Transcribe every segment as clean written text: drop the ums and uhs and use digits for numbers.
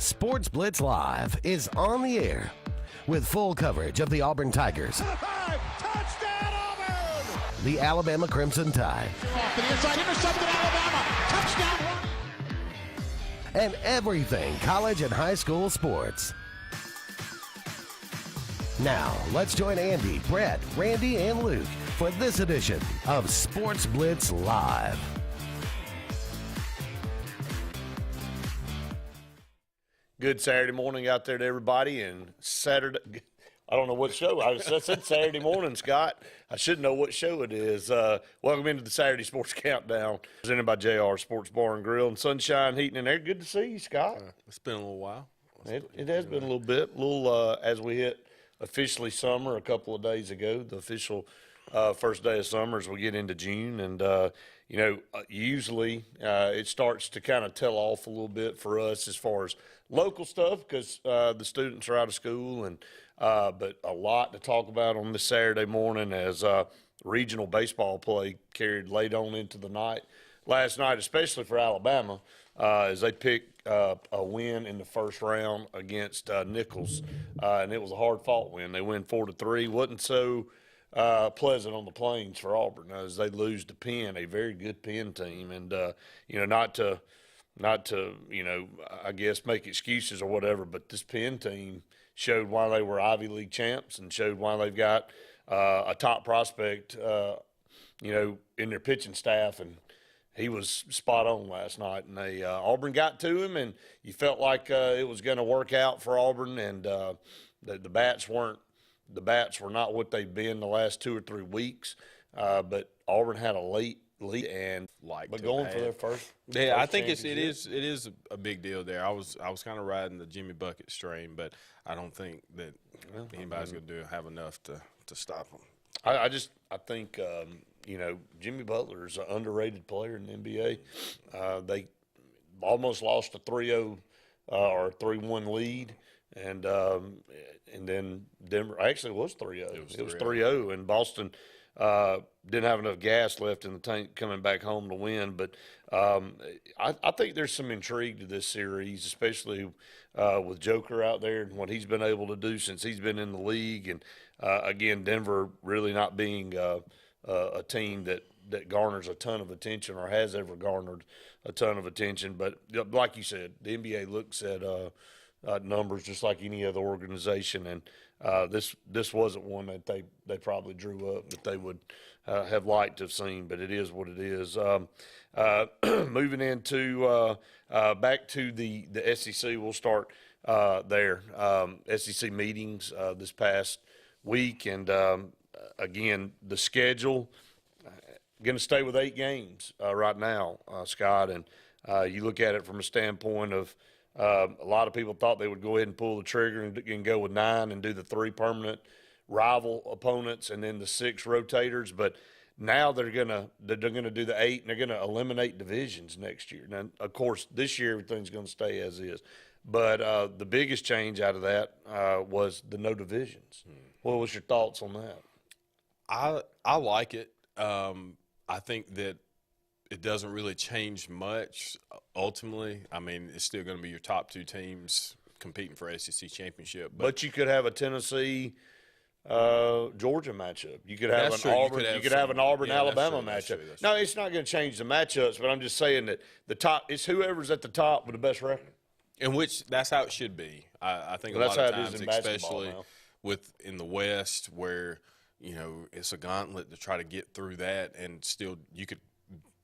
Sports Blitz Live is on the air with full coverage of the Auburn Tigers, Touchdown, Auburn! the Alabama Crimson Tide, Off to the inside, intercepted Alabama. Touchdown! and everything college and high school sports. Now, let's join Andy, Brett, Randy, and Luke for this edition of Sports Blitz Live. Good Saturday morning out there to everybody, and Saturday, I don't know what show. I said Saturday morning, Scott. I should know what show it is. Welcome into the Saturday Sports Countdown, presented by JR Sports Bar and Grill and Sunshine Heating and Air. Good to see you, Scott. It's been a little while. It has been a little bit. As we hit officially summer a couple of days ago, the official first day of summer as we get into June. And, usually it starts to kind of tell off a little bit for us as far as local stuff because the students are out of school, and but a lot to talk about on this Saturday morning as regional baseball play carried late on into the night last night, especially for Alabama, as they picked a win in the first round against Nichols, and it was a hard-fought win. They win 4-3. Wasn't so pleasant on the plains for Auburn as they lose to Penn, a very good Penn team, and not to I guess make excuses or whatever, but this Penn team showed why they were Ivy League champs and showed why they've got a top prospect, in their pitching staff, and he was spot on last night. And they Auburn got to him, and you felt like it was going to work out for Auburn, and the bats were not what they've been the last 2 or 3 weeks, but Auburn had a late lead and going for their first. Yeah, I think it is a big deal there. I was kind of riding the Jimmy Bucket strain, but I don't think that anybody's going to have enough to stop them. I think Jimmy Butler is an underrated player in the NBA. They almost lost a 3-0 or a 3-1 lead. And then Denver actually was 3-0. It was 3-0, and Boston didn't have enough gas left in the tank coming back home to win. But I think there's some intrigue to this series, especially with Joker out there and what he's been able to do since he's been in the league. And, again, Denver really not being a team that garners a ton of attention or has ever garnered a ton of attention. But like you said, the NBA looks at numbers just like any other organization, and this wasn't one that they probably drew up that they would have liked to have seen, but it is what it is. Moving into back to the SEC, we'll start there. SEC meetings this past week, and again, the schedule going to stay with 8 games right now, Scott, and you look at it from a standpoint of a lot of people thought they would go ahead and pull the trigger and go with 9 and do the 3 permanent rival opponents and then the 6 rotators. But now they're gonna do the 8, and they're gonna eliminate divisions next year. Now, of course, this year everything's gonna stay as is. But the biggest change out of that was the no divisions. What was your thoughts on that? I like it. I think that it doesn't really change much ultimately. I mean, it's still going to be your top 2 teams competing for SEC championship. But you could have a Tennessee Georgia matchup. You could have an Auburn. You could have an Auburn Alabama matchup. No, it's not going to change the matchups. But I'm just saying that the top is whoever's at the top with the best record. In which that's how it should be. I think a lot of times, especially in the West, where it's a gauntlet to try to get through that, and still you could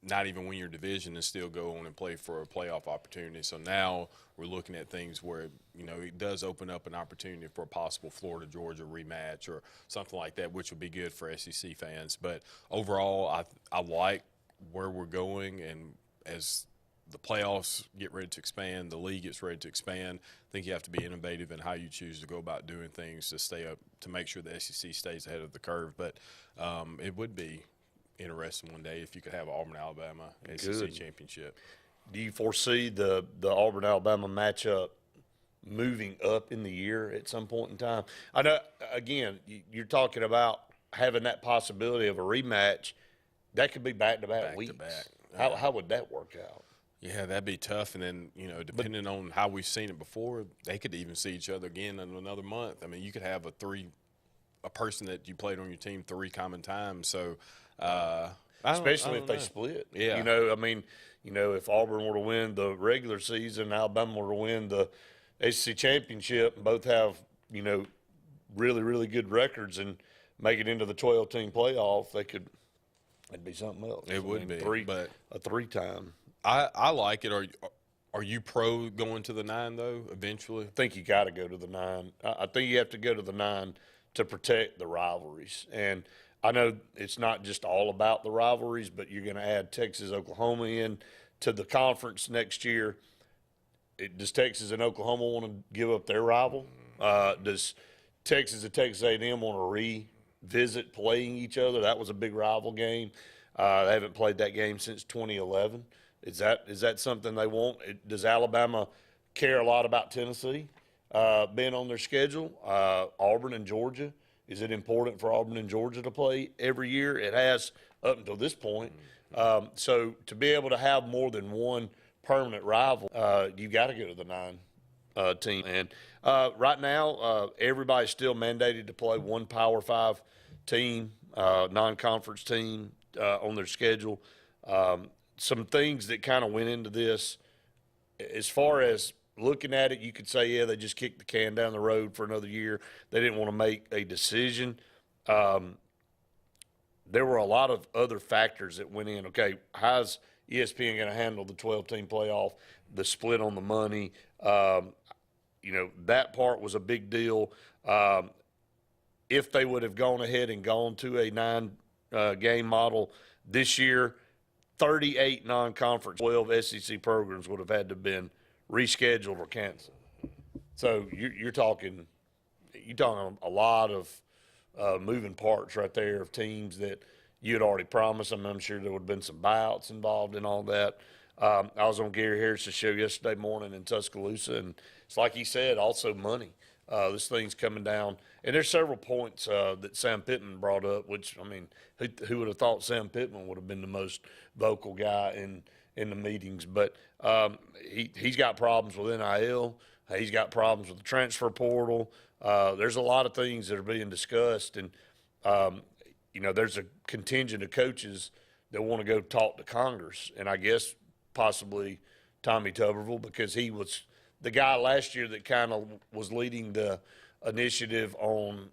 not even win your division and still go on and play for a playoff opportunity. So now we're looking at things where, it does open up an opportunity for a possible Florida-Georgia rematch or something like that, which would be good for SEC fans. But overall, I like where we're going, and as the playoffs get ready to expand, the league gets ready to expand, I think you have to be innovative in how you choose to go about doing things to stay up, to make sure the SEC stays ahead of the curve. But it would be interesting one day if you could have Auburn-Alabama SEC championship. Do you foresee the Auburn-Alabama matchup moving up in the year at some point in time? I know, again, you're talking about having that possibility of a rematch. That could be back-to-back weeks. Back-to-back. How would that work out? Yeah, that'd be tough. And then, depending on how we've seen it before, they could even see each other again in another month. I mean, you could have a person that you played on your team 3 common times. So, especially if they split. Yeah. If Auburn were to win the regular season, Alabama were to win the ACC championship, and both have, really, really good records and make it into the 12-team playoff, it'd be something else. It would be. But a 3-time. I like it. Are you pro going to the 9 though? Eventually, I think you got to go to the 9. I think you have to go to the 9 to protect the rivalries. And I know it's not just all about the rivalries, but you're going to add Texas, Oklahoma in to the conference next year. Does Texas and Oklahoma want to give up their rival? Does Texas and Texas A&M want to revisit playing each other? That was a big rival game. They haven't played that game since 2011. Is that something they want? Does Alabama care a lot about Tennessee being on their schedule? Auburn and Georgia. Is it important for Auburn and Georgia to play every year? It has up until this point. So to be able to have more than one permanent rival, you got to go to the 9 team. And right now, everybody's still mandated to play one Power 5 team, non-conference team on their schedule. Some things that kind of went into this, as far as looking at it, you could say, yeah, they just kicked the can down the road for another year. They didn't want to make a decision. There were a lot of other factors that went in. Okay, how's ESPN going to handle the 12-team playoff, the split on the money? That part was a big deal. If they would have gone ahead and gone to a 9-game model this year, 38 non-conference, 12 SEC programs would have had to have been rescheduled or canceled. So you're talking a lot of moving parts right there of teams that you had already promised. I'm sure there would have been some buyouts involved in all that. I was on Gary Harris's show yesterday morning in Tuscaloosa, and it's like he said, also money. This thing's coming down. And there's several points that Sam Pittman brought up, which, who would have thought Sam Pittman would have been the most vocal guy in the meetings? But he's got problems with NIL. He's got problems with the transfer portal. There's a lot of things that are being discussed. And, there's a contingent of coaches that want to go talk to Congress. And I guess possibly Tommy Tuberville, because he was the guy last year that kind of was leading the initiative on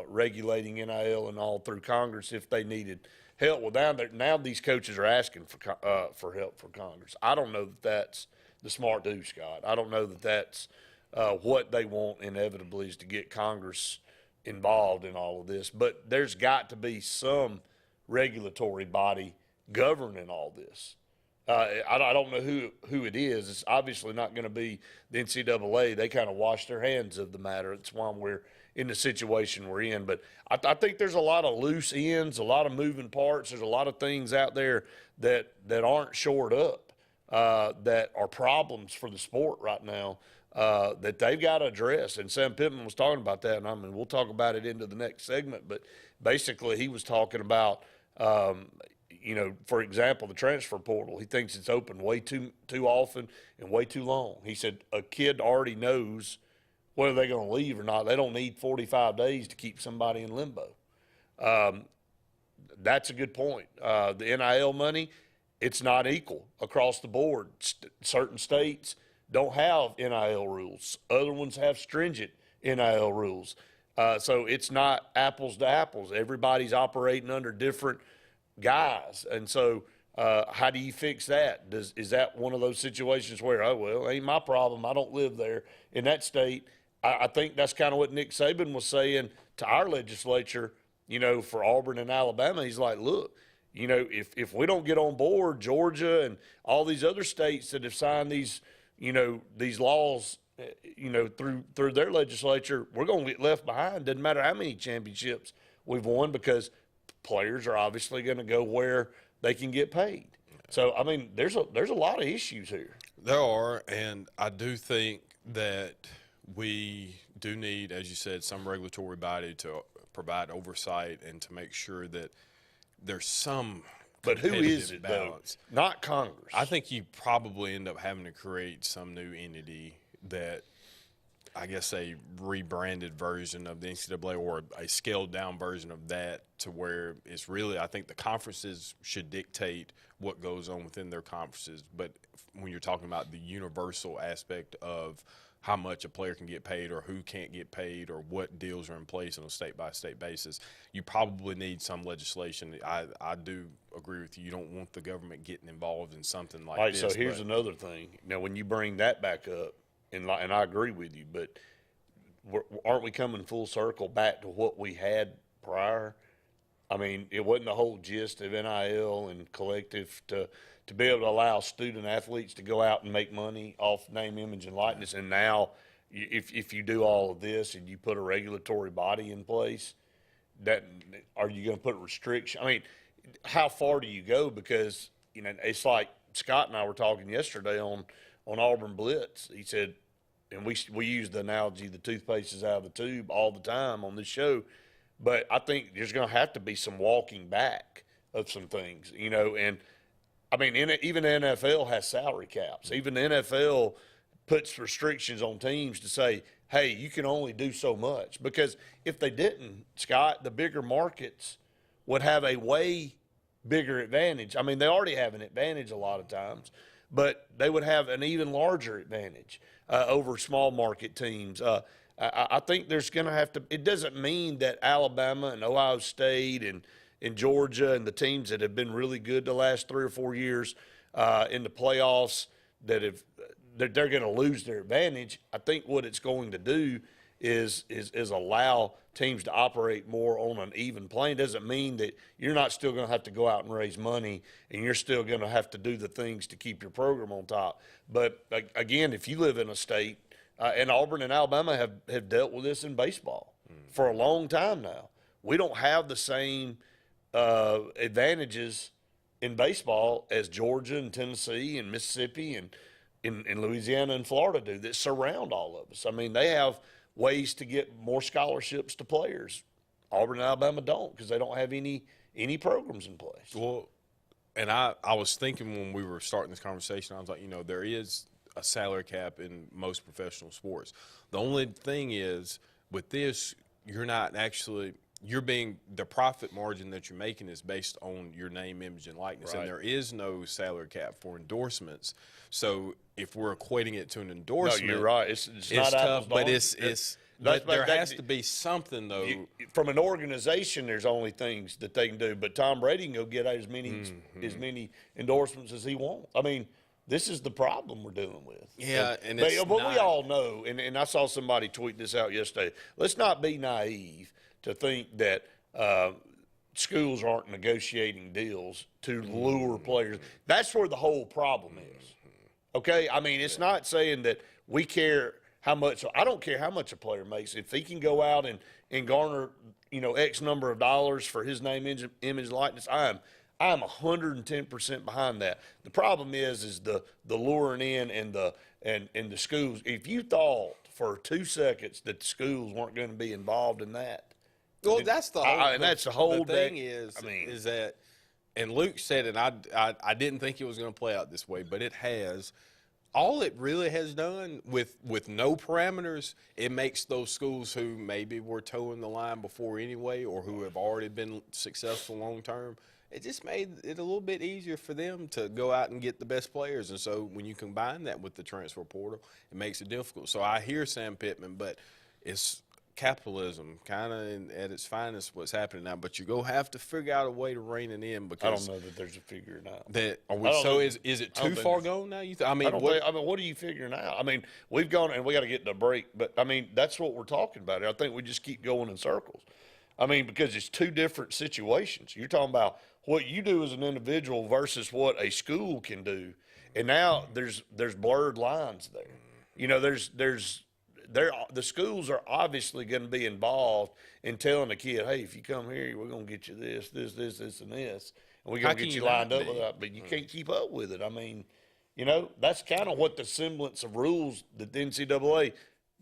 regulating NIL and all through Congress if they needed help. Well, now these coaches are asking for help from Congress. I don't know that that's the smart do, Scott. I don't know that that's what they want inevitably is to get Congress involved in all of this. But there's got to be some regulatory body governing all this. I don't know who it is. It's obviously not going to be the NCAA. They kind of wash their hands of the matter. It's why we're in the situation we're in. But I think there's a lot of loose ends, a lot of moving parts. There's a lot of things out there that aren't shored up, that are problems for the sport right now, that they've got to address. And Sam Pittman was talking about that, and we'll talk about it into the next segment. But basically he was talking about for example, the transfer portal. He thinks it's open way too often and way too long. He said a kid already knows whether they're going to leave or not. They don't need 45 days to keep somebody in limbo. That's a good point. The NIL money, it's not equal across the board. Certain states don't have NIL rules. Other ones have stringent NIL rules. So it's not apples to apples. Everybody's operating under different guys. And so how do you fix that? Is that one of those situations where, oh, well, ain't my problem. I don't live there in that state? I think that's kind of what Nick Saban was saying to our legislature, for Auburn and Alabama. He's like, look, if we don't get on board, Georgia and all these other states that have signed these laws, through their legislature, we're going to get left behind. Doesn't matter how many championships we've won, because players are obviously going to go where they can get paid. So, there's a lot of issues here. There are, and I do think that we do need, as you said, some regulatory body to provide oversight and to make sure that there's some But who is it, balance. Though? Not Congress. I think you probably end up having to create some new entity that, I guess, a rebranded version of the NCAA or a scaled-down version of that, to where it's really, I think the conferences should dictate what goes on within their conferences. But when you're talking about the universal aspect of how much a player can get paid or who can't get paid or what deals are in place on a state-by-state basis, you probably need some legislation. I do agree with you. You don't want the government getting involved in something like this. All right, so here's another thing. Now, when you bring that back up, and I agree with you, but aren't we coming full circle back to what we had prior? I mean, it wasn't the whole gist of NIL and collective to be able to allow student athletes to go out and make money off name, image, and likeness. And now, if you do all of this and you put a regulatory body in place, that are you going to put a restriction? I mean, how far do you go? Because, you know, it's like Scott and I were talking yesterday on Auburn Blitz. He said, and we use the analogy, the toothpaste is out of the tube all the time on this show. But I think there's going to have to be some walking back of some things, you know. And, I mean, even the NFL has salary caps. Even the NFL puts restrictions on teams to say, hey, you can only do so much. Because if they didn't, Scott, the bigger markets would have a way bigger advantage. I mean, they already have an advantage a lot of times, but they would have an even larger advantage over small market teams. I think there's going to have to – it doesn't mean that Alabama and Ohio State and Georgia and the teams that have been really good the last 3 or 4 years in the playoffs that they're going to lose their advantage. I think what it's going to do is allow teams to operate more on an even plane. Doesn't mean that you're not still going to have to go out and raise money and you're still going to have to do the things to keep your program on top. But, again, if you live in a state and Auburn and Alabama have dealt with this in baseball for a long time now. We don't have the same advantages in baseball as Georgia and Tennessee and Mississippi and in Louisiana and Florida do that surround all of us. I mean, they have ways to get more scholarships to players. Auburn and Alabama don't because they don't have any programs in place. Well, and I was thinking when we were starting this conversation, I was like, you know, there is a salary cap in most professional sports. The only thing is with this, you're not actually – the profit margin that you're making is based on your name, image, and likeness. Right. And there is no salary cap for endorsements. So if we're equating it to an endorsement, no, you're right. It's not tough, but but there has to be something though. From an organization, there's only things that they can do. But Tom Brady can go get as many endorsements as he wants. I mean, this is the problem we're dealing with. Yeah, but we all know, and I saw somebody tweet this out yesterday. Let's not be naive to think that schools aren't negotiating deals to lure players. That's where the whole problem is. Okay? I mean, it's not saying that we care how much – I don't care how much a player makes. If he can go out and garner, you know, X number of dollars for his name, image, likeness, I'm 110% behind that. The problem is the luring in and the schools. If you thought for 2 seconds that the schools weren't going to be involved in that, well, that's the whole. And that's the whole thing. Is that, and Luke said it. I didn't think it was going to play out this way, but it has. All it really has done with no parameters, it makes those schools who maybe were towing the line before anyway, or who have already been successful long term. It just made it a little bit easier for them to go out and get the best players. And so when you combine that with the transfer portal, it makes it difficult. So I hear Sam Pittman, but it's capitalism kind of at its finest what's happening now. But you're going to have to figure out a way to rein it in because I don't know that there's a figuring out. Is it too far gone now? What are you figuring out? I mean, we've gone and we got to get to a break, but I mean, that's what we're talking about. I think we just keep going in circles. I mean, because it's two different situations. You're talking about what you do as an individual versus what a school can do. And now there's blurred lines there. You know, the schools are obviously going to be involved in telling the kid, hey, if you come here, we're going to get you this, and this, and we're going to get you lined up with that. But you can't keep up with it. I mean, you know, that's kind of what the semblance of rules that the NCAA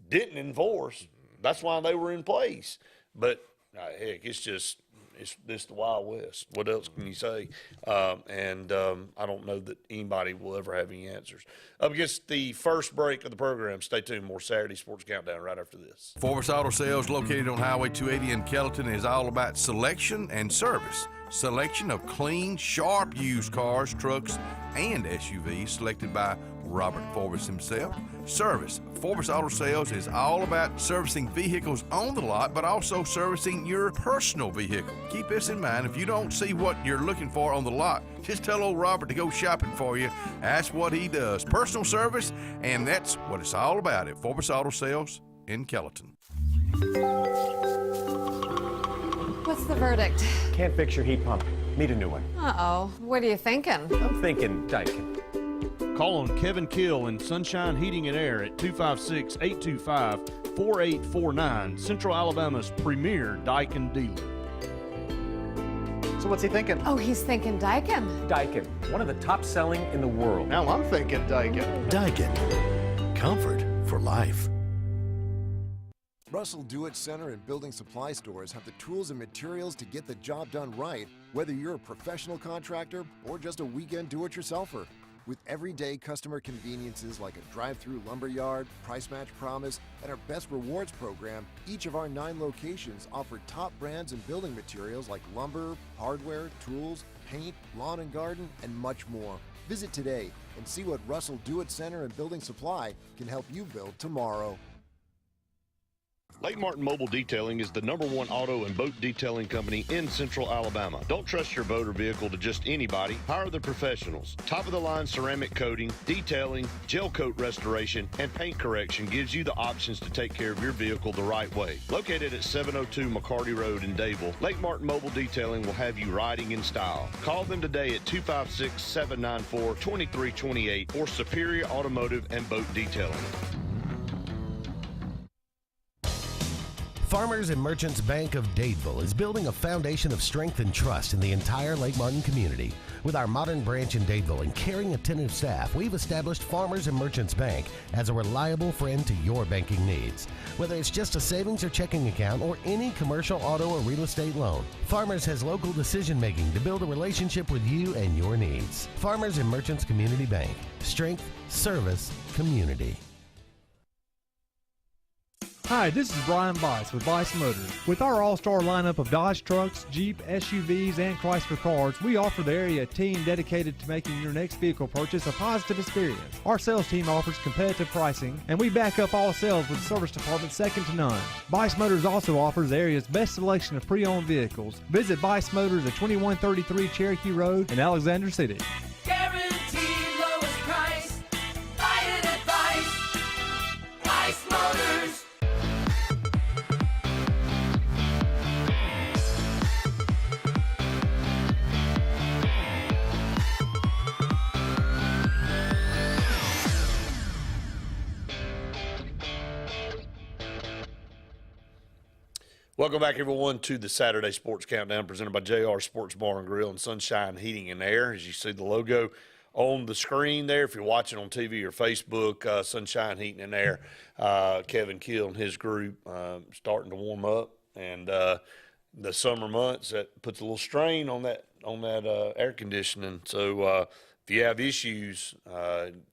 didn't enforce. That's why they were in place. But heck, it's just it's the Wild West. What else can you say? I don't know that anybody will ever have any answers. Up against the first break of the program. Stay tuned. More Saturday Sports Countdown right after this. Forbes Auto Sales, located on Highway 280 in Kellyton, is all about selection and service. Selection of clean, sharp used cars, trucks, and SUVs selected by Robert Forbes himself. Service. Forbes Auto Sales is all about servicing vehicles on the lot, but also servicing your personal vehicle. Keep this in mind. If you don't see what you're looking for on the lot, just tell old Robert to go shopping for you. That's what he does. Personal service, and that's what it's all about at Forbes Auto Sales in Kellyton. What's the verdict? Can't fix your heat pump. Need a new one. Uh-oh. What are you thinking? I'm thinking Daikin. Call on Kevin Kill in Sunshine Heating and Air at 256-825-4849, Central Alabama's premier Daikin dealer. So what's he thinking? Oh, he's thinking Daikin. Daikin, one of the top selling in the world. Now I'm thinking Daikin. Daikin. Comfort for life. Russell Do-It Center and building supply stores have the tools and materials to get the job done right, whether you're a professional contractor or just a weekend do-it-yourselfer. With everyday customer conveniences like a drive-through lumber yard, price match promise, and our best rewards program, each of our 9 locations offer top brands and building materials like lumber, hardware, tools, paint, lawn and garden, and much more. Visit today and see what Russell Do-It Center and Building Supply can help you build tomorrow. Lake Martin Mobile Detailing is the #1 auto and boat detailing company in Central Alabama. Don't trust your boat or vehicle to just anybody. Hire the professionals. Top-of-the-line ceramic coating, detailing, gel coat restoration, and paint correction gives you the options to take care of your vehicle the right way. Located at 702 McCarty Road in Dadeville, Lake Martin Mobile Detailing will have you riding in style. Call them today at 256-794-2328 or Superior Automotive and Boat Detailing. Farmers and Merchants Bank of Dadeville is building a foundation of strength and trust in the entire Lake Martin community. With our modern branch in Dadeville and caring, attentive staff, we've established Farmers and Merchants Bank as a reliable friend to your banking needs. Whether it's just a savings or checking account or any commercial, auto, or real estate loan, Farmers has local decision-making to build a relationship with you and your needs. Farmers and Merchants Community Bank. Strength, service, community. Hi, this is Brian Bice with Bice Motors. With our all-star lineup of Dodge trucks, Jeep, SUVs, and Chrysler cars, we offer the area a team dedicated to making your next vehicle purchase a positive experience. Our sales team offers competitive pricing, and we back up all sales with a service department second to none. Bice Motors also offers the area's best selection of pre-owned vehicles. Visit Bice Motors at 2133 Cherokee Road in Alexander City. Guaranteed lowest price. Buy it at Bice. Bice Motors. Welcome back, everyone, to the Saturday Sports Countdown presented by JR Sports Bar and Grill and Sunshine Heating and Air. As you see the logo on the screen there, if you're watching on TV or Facebook, Sunshine Heating and Air, Kevin Kill and his group starting to warm up. And the summer months, that puts a little strain on that air conditioning. So if you have issues,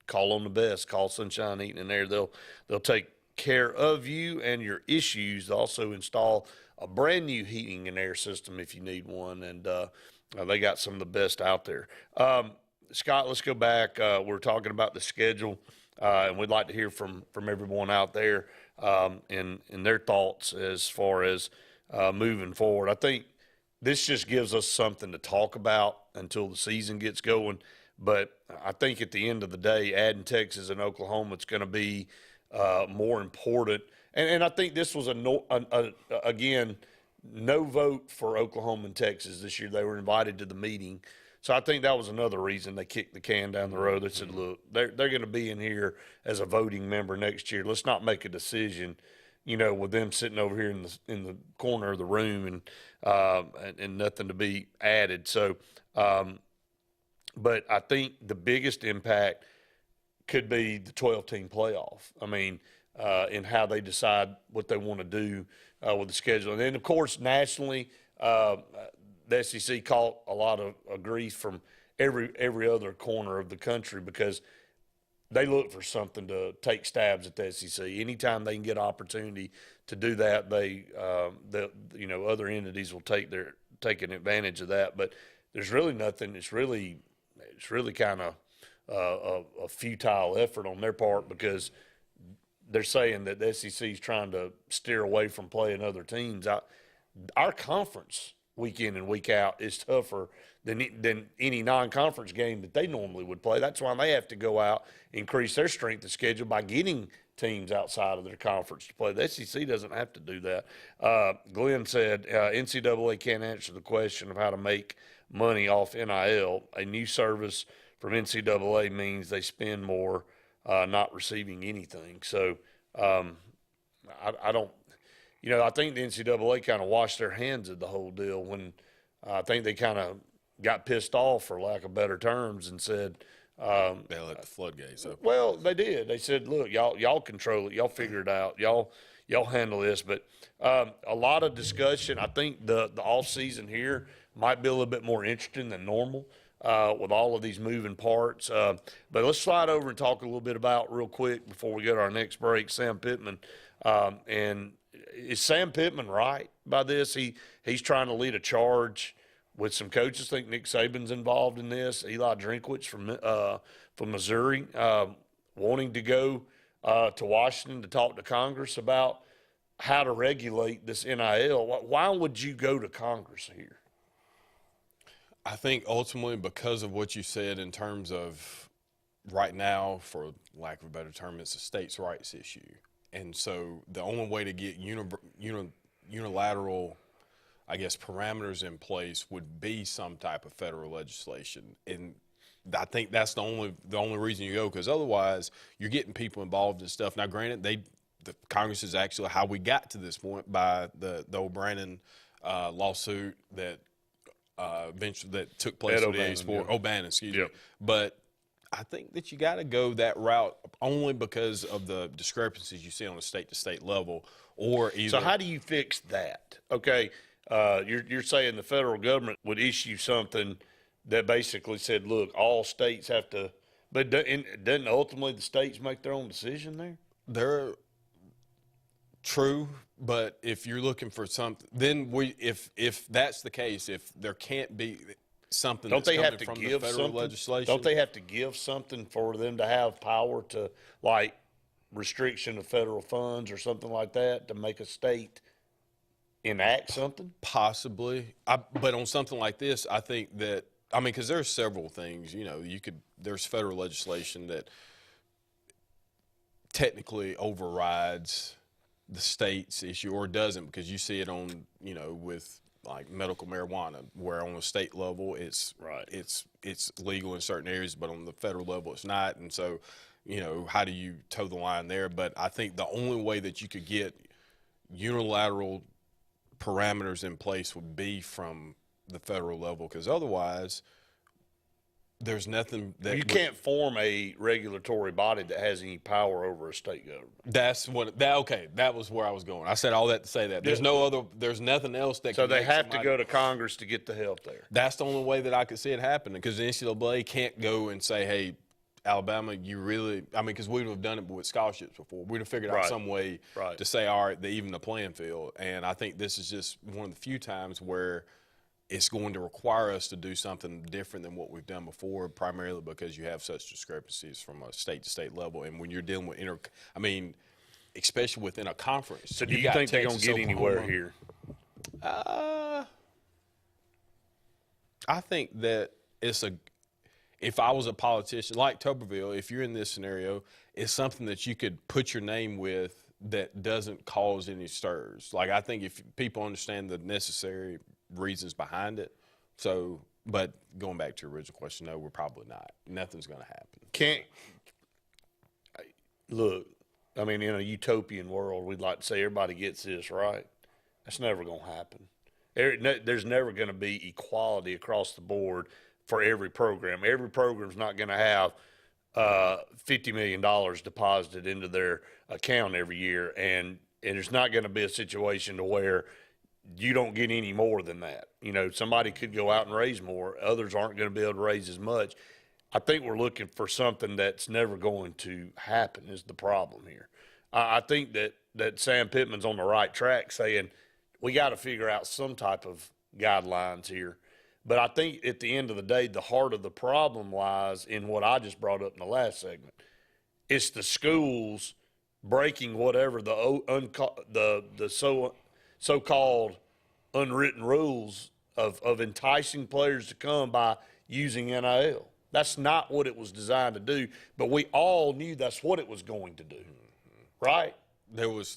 call on the best. Call Sunshine Heating and Air. They'll take care of you and your issues. They also install a brand new heating and air system if you need one, and they got some of the best out there. Scott, let's go back. We're talking about the schedule, and we'd like to hear from everyone out there and their thoughts as far as moving forward. I think this just gives us something to talk about until the season gets going, but I think at the end of the day, adding Texas and Oklahoma, it's going to be more important. And I think this was again, no vote for Oklahoma and Texas this year. They were invited to the meeting. So I think that was another reason they kicked the can down the road. They said, look, they're going to be in here as a voting member next year. Let's not make a decision, with them sitting over here in the corner of the room and nothing to be added. So, but I think the biggest impact could be the 12-team playoff. I mean, in how they decide what they want to do with the schedule. And then, of course, nationally, the SEC caught a lot of grief from every other corner of the country because they look for something to take stabs at the SEC. Anytime they can get opportunity to do that, other entities will take an advantage of that. But there's really nothing. It's really kind of a futile effort on their part because they're saying that the SEC is trying to steer away from playing other teams. Our conference week in and week out is tougher than any non-conference game that they normally would play. That's why they have to go out, increase their strength of schedule by getting teams outside of their conference to play. The SEC doesn't have to do that. Glenn said NCAA can't answer the question of how to make money off NIL. A new service from NCAA means they spend more not receiving anything. So I don't – I think the NCAA kind of washed their hands of the whole deal when I think they kind of got pissed off, for lack of better terms, and said they let the floodgates open. Well, they did. They said, look, y'all control it. Y'all figure it out. Y'all handle this. But a lot of discussion. I think the off-season here might be a little bit more interesting than normal with all of these moving parts. But let's slide over and talk a little bit about, real quick, before we go to our next break, Sam Pittman. And is Sam Pittman right by this? He's trying to lead a charge with some coaches. I think Nick Saban's involved in this. Eli Drinkwitz from Missouri wanting to go to Washington to talk to Congress about how to regulate this NIL. Why would you go to Congress here? I think ultimately because of what you said in terms of right now, for lack of a better term, it's a states' rights issue. And so the only way to get unilateral, I guess, parameters in place would be some type of federal legislation. And I think that's the only reason you go, because otherwise you're getting people involved in stuff. Now, granted, the Congress is actually how we got to this point by the O'Brien lawsuit that took place with the sport. Yeah. O'Bannon, excuse me. But I think that you got to go that route only because of the discrepancies you see on a state-to-state level, or either. So how do you fix that? Okay, you're saying the federal government would issue something that basically said, look, all states have to, but doesn't ultimately the states make their own decision there? They're true, but if you're looking for something, then if that's the case, if there can't be something that's coming from the federal legislation. Don't they have to give something for them to have power to, like, restriction of federal funds or something like that, to make a state enact something? Possibly. But on something like this, I think that, because there's several things, there's federal legislation that technically overrides the state's issue, or doesn't, because you see it on, with like medical marijuana, where on the state level it's legal in certain areas, but on the federal level it's not. And so, how do you toe the line there? But I think the only way that you could get unilateral parameters in place would be from the federal level, because otherwise there's nothing that you can't form a regulatory body that has any power over a state government. That was where I was going. I said all that to say that there's nothing else that. So they have to go to Congress to get the help there. That's the only way that I could see it happening, because the NCAA can't go and say, hey, Alabama, you really, because we would have done it with scholarships before. We'd have figured out some way to say, all right, they even the playing field. And I think this is just one of the few times where it's going to require us to do something different than what we've done before, primarily because you have such discrepancies from a state-to-state level. And when you're dealing with especially within a conference. So do you think they're going to get anywhere here? I think that if I was a politician, like Tuberville, if you're in this scenario, it's something that you could put your name with that doesn't cause any stirs. Like, I think if people understand the necessary reasons behind it. So, but going back to your original question, no, we're probably not. Nothing's going to happen. In a utopian world, we'd like to say everybody gets this right. That's never going to happen. There's never going to be equality across the board for every program. Every program's not going to have $50 million deposited into their account every year, and there's not going to be a situation to where you don't get any more than that. You know, somebody could go out and raise more. Others aren't going to be able to raise as much. I think we're looking for something that's never going to happen is the problem here. I think that Sam Pittman's on the right track saying we got to figure out some type of guidelines here. But I think at the end of the day, the heart of the problem lies in what I just brought up in the last segment. It's the schools breaking whatever the so-called unwritten rules of enticing players to come by using NIL. That's not what it was designed to do, but we all knew that's what it was going to do, right?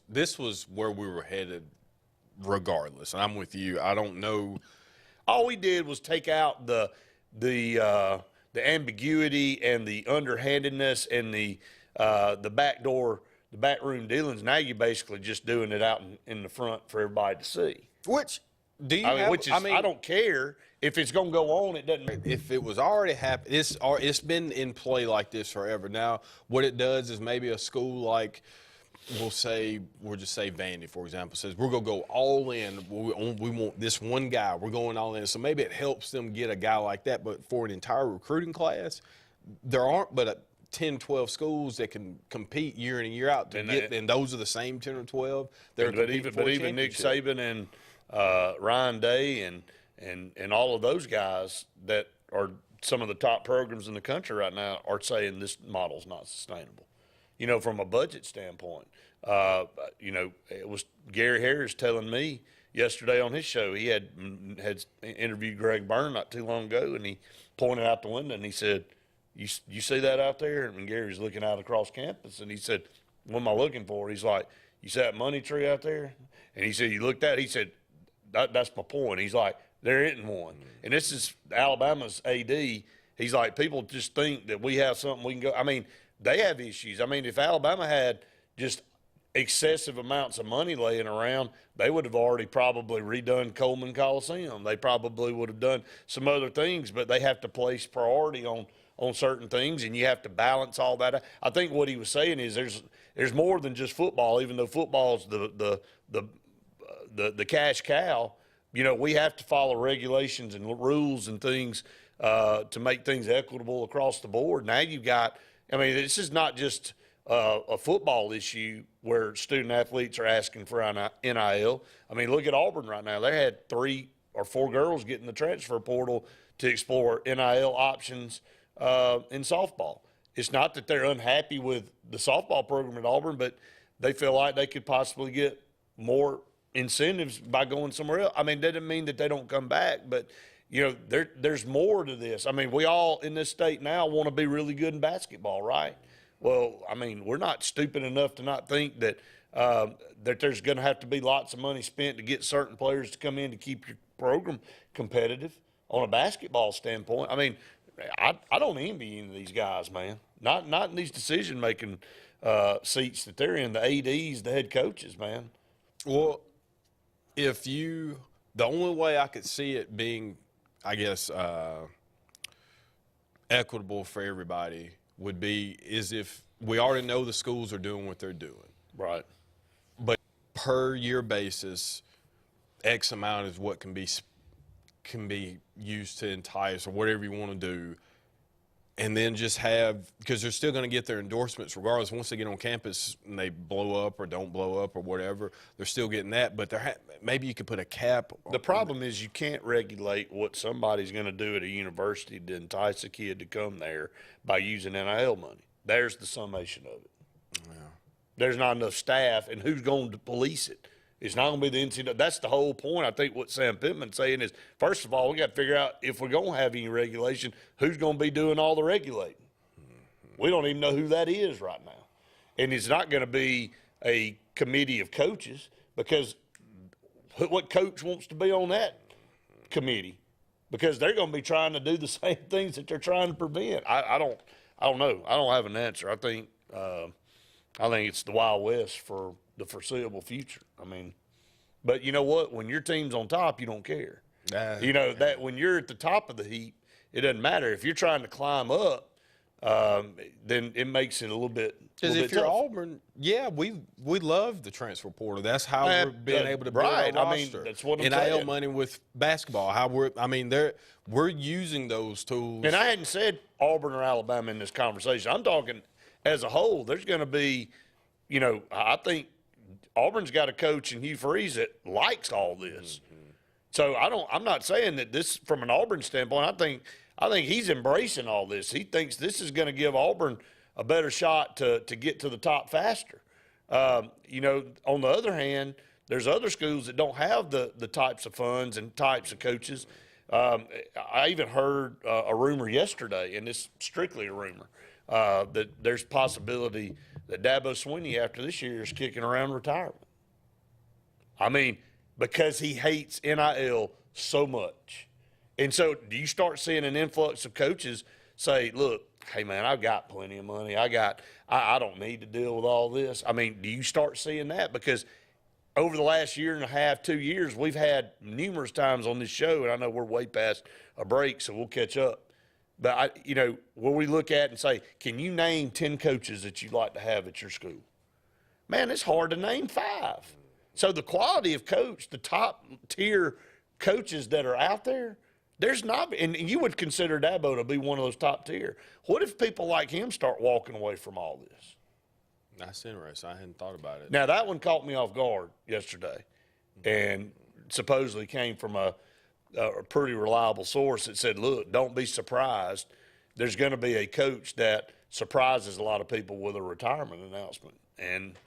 This was where we were headed regardless, and I'm with you. I don't know. All we did was take out the ambiguity and the underhandedness and the backroom dealings. Now you're basically just doing it out in the front for everybody to see. I don't care if it's going to go on. It doesn't. If it was already happening, it's been in play like this forever. Now, what it does is maybe a school like we'll just say Vandy, for example, says we're going to go all in. We want this one guy. We're going all in. So maybe it helps them get a guy like that. But for an entire recruiting class, there aren't but 10, 12 schools that can compete year in and year out and those are the same 10 or 12. But even Nick Saban and Ryan Day and all of those guys that are some of the top programs in the country right now are saying this model's not sustainable. You know, from a budget standpoint, you know, it was Gary Harris telling me yesterday on his show. He had interviewed Greg Byrne not too long ago, and he pointed out the window and he said, "You see that out there?" And Gary's looking out across campus, and he said, "What am I looking for?" He's like, "You see that money tree out there?" And he said, "You looked at it?" He said, "That's my point." He's like, "There isn't one." And this is Alabama's AD. He's like, people just think that we have something we can go. I mean, they have issues. I mean, if Alabama had just excessive amounts of money laying around, they would have already probably redone Coleman Coliseum. They probably would have done some other things, but they have to place priority on certain things, and you have to balance all that. I think what he was saying is there's more than just football, even though football's the cash cow. You know, we have to follow regulations and rules and things to make things equitable across the board. Now you've got, I mean, this is not just a football issue where student athletes are asking for NIL. I mean, look at Auburn right now. They had 3 or 4 girls get in the transfer portal to explore NIL options in softball. It's not that they're unhappy with the softball program at Auburn, but they feel like they could possibly get more incentives by going somewhere else. I mean, that doesn't mean that they don't come back, but you know, there's more to this. I mean, we all in this state now want to be really good in basketball, right? Well, I mean, we're not stupid enough to not think that that there's going to have to be lots of money spent to get certain players to come in to keep your program competitive on a basketball standpoint. I mean, I don't envy any of these guys, man. Not in these decision-making seats that they're in, the ADs, the head coaches, man. Well, the only way I could see it being, I guess, equitable for everybody is if we already know the schools are doing what they're doing. Right. But per year basis, X amount is what can be used to entice or whatever you want to do. And then just because they're still going to get their endorsements regardless. Once they get on campus and they blow up or don't blow up or whatever, they're still getting that. But maybe you could put a cap. The problem is you can't regulate what somebody's going to do at a university to entice a kid to come there by using NIL money. There's the summation of it. Yeah. There's not enough staff, and who's going to police it? It's not going to be the NCAA. That's the whole point. I think what Sam Pittman's saying is, first of all, we got to figure out if we're going to have any regulation, who's going to be doing all the regulating. We don't even know who that is right now. And it's not going to be a committee of coaches because what coach wants to be on that committee? Because they're going to be trying to do the same things that they're trying to prevent. I don't know. I don't have an answer. I think it's the Wild West for the foreseeable future. I mean, but you know what? When your team's on top, you don't care. You know that when you're at the top of the heap, it doesn't matter if you're trying to climb up. then it makes it a little bit. Because if you're tough. Auburn, yeah, we love the transfer portal. That's how we're being able to build our roster. I mean, that's what I'm NIL saying. money with basketball. We're using those tools. And I hadn't said Auburn or Alabama in this conversation. I'm talking as a whole. There's going to be, I think Auburn's got a coach in Hugh Freeze that likes all this. Mm-hmm. So I'm not saying that this, from an Auburn standpoint, I think he's embracing all this. He thinks this is going to give Auburn a better shot to get to the top faster. On the other hand, there's other schools that don't have the types of funds and types of coaches. I even heard a rumor yesterday, and it's strictly a rumor, that there's possibility that Dabo Swinney after this year is kicking around retirement. I mean, because he hates NIL so much. And so do you start seeing an influx of coaches say, look, hey, man, I've got plenty of money. I don't need to deal with all this. I mean, do you start seeing that? Because over the last year and a half, 2 years, we've had numerous times on this show, and I know we're way past a break, so we'll catch up. But, where we look at and say, can you name 10 coaches that you'd like to have at your school? Man, it's hard to name 5. So the quality of coach, the top-tier coaches that are out there, there's not – and you would consider Dabo to be one of those top tier. What if people like him start walking away from all this? That's interesting. I hadn't thought about it. Now, that one caught me off guard yesterday and supposedly came from a pretty reliable source that said, look, don't be surprised. There's going to be a coach that surprises a lot of people with a retirement announcement. And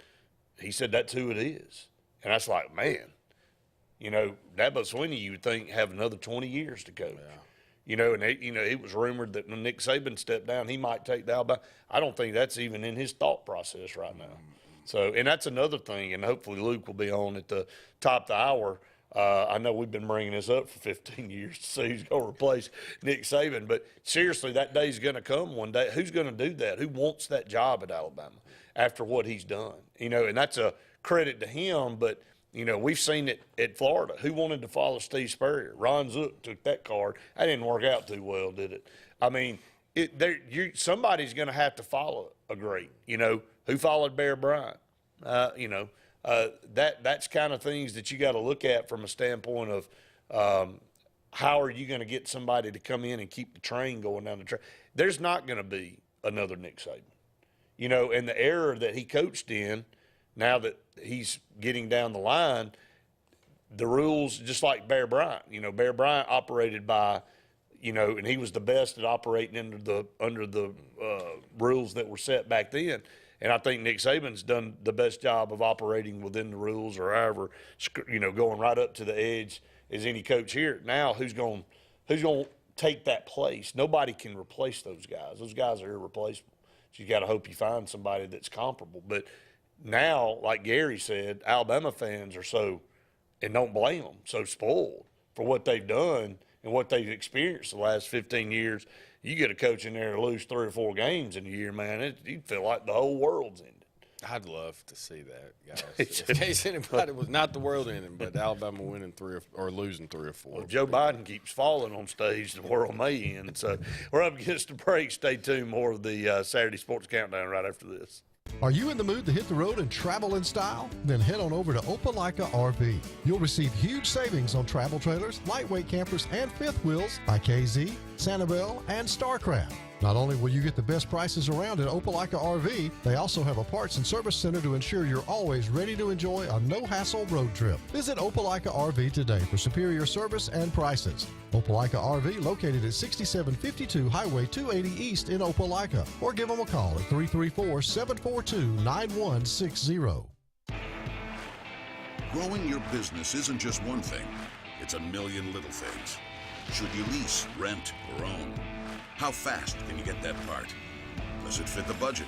he said that's who it is. And that's like, man. Dabo Swinney, you would think, have another 20 years to coach. Yeah. And it was rumored that when Nick Saban stepped down, he might take the Alabama. I don't think that's even in his thought process right now. So, and that's another thing, and hopefully Luke will be on at the top of the hour. I know we've been bringing this up for 15 years to see who's going to replace Nick Saban, but seriously, that day's going to come one day. Who's going to do that? Who wants that job at Alabama after what he's done? And that's a credit to him, but – we've seen it at Florida. Who wanted to follow Steve Spurrier? Ron Zook took that card. That didn't work out too well, did it? I mean, somebody's going to have to follow a great. Who followed Bear Bryant? That's kind of things that you got to look at from a standpoint of how are you going to get somebody to come in and keep the train going down the track? There's not going to be another Nick Saban. And the era that he coached in, now that he's getting down the line, the rules, just like Bear Bryant. Bear Bryant operated by, and he was the best at operating under the rules that were set back then. And I think Nick Saban's done the best job of operating within the rules, or however, going right up to the edge as any coach here. Now, who's going to take that place? Nobody can replace those guys. Those guys are irreplaceable. So you got to hope you find somebody that's comparable. But now, like Gary said, Alabama fans are so, and don't blame them, so spoiled for what they've done and what they've experienced the last 15 years. You get a coach in there to lose 3 or 4 games in a year, man, you'd feel like the whole world's ended. I'd love to see that, guys. In case anybody was not the world ending, but Alabama winning 3 or losing 3 or 4. Well, if Joe Biden keeps falling on stage, the world may end. So we're up against the break. Stay tuned. More of the Saturday Sports Countdown right after this. Are you in the mood to hit the road and travel in style? Then head on over to Opelika RV. You'll receive huge savings on travel trailers, lightweight campers, and fifth wheels by KZ, Sanibel, and Starcraft. Not only will you get the best prices around at Opelika RV, they also have a parts and service center to ensure you're always ready to enjoy a no-hassle road trip. Visit Opelika RV today for superior service and prices. Opelika RV, located at 6752 Highway 280 East in Opelika, or give them a call at 334-742-9160. Growing your business isn't just one thing. It's a million little things. Should you lease, rent, or own? How fast can you get that part? Does it fit the budget?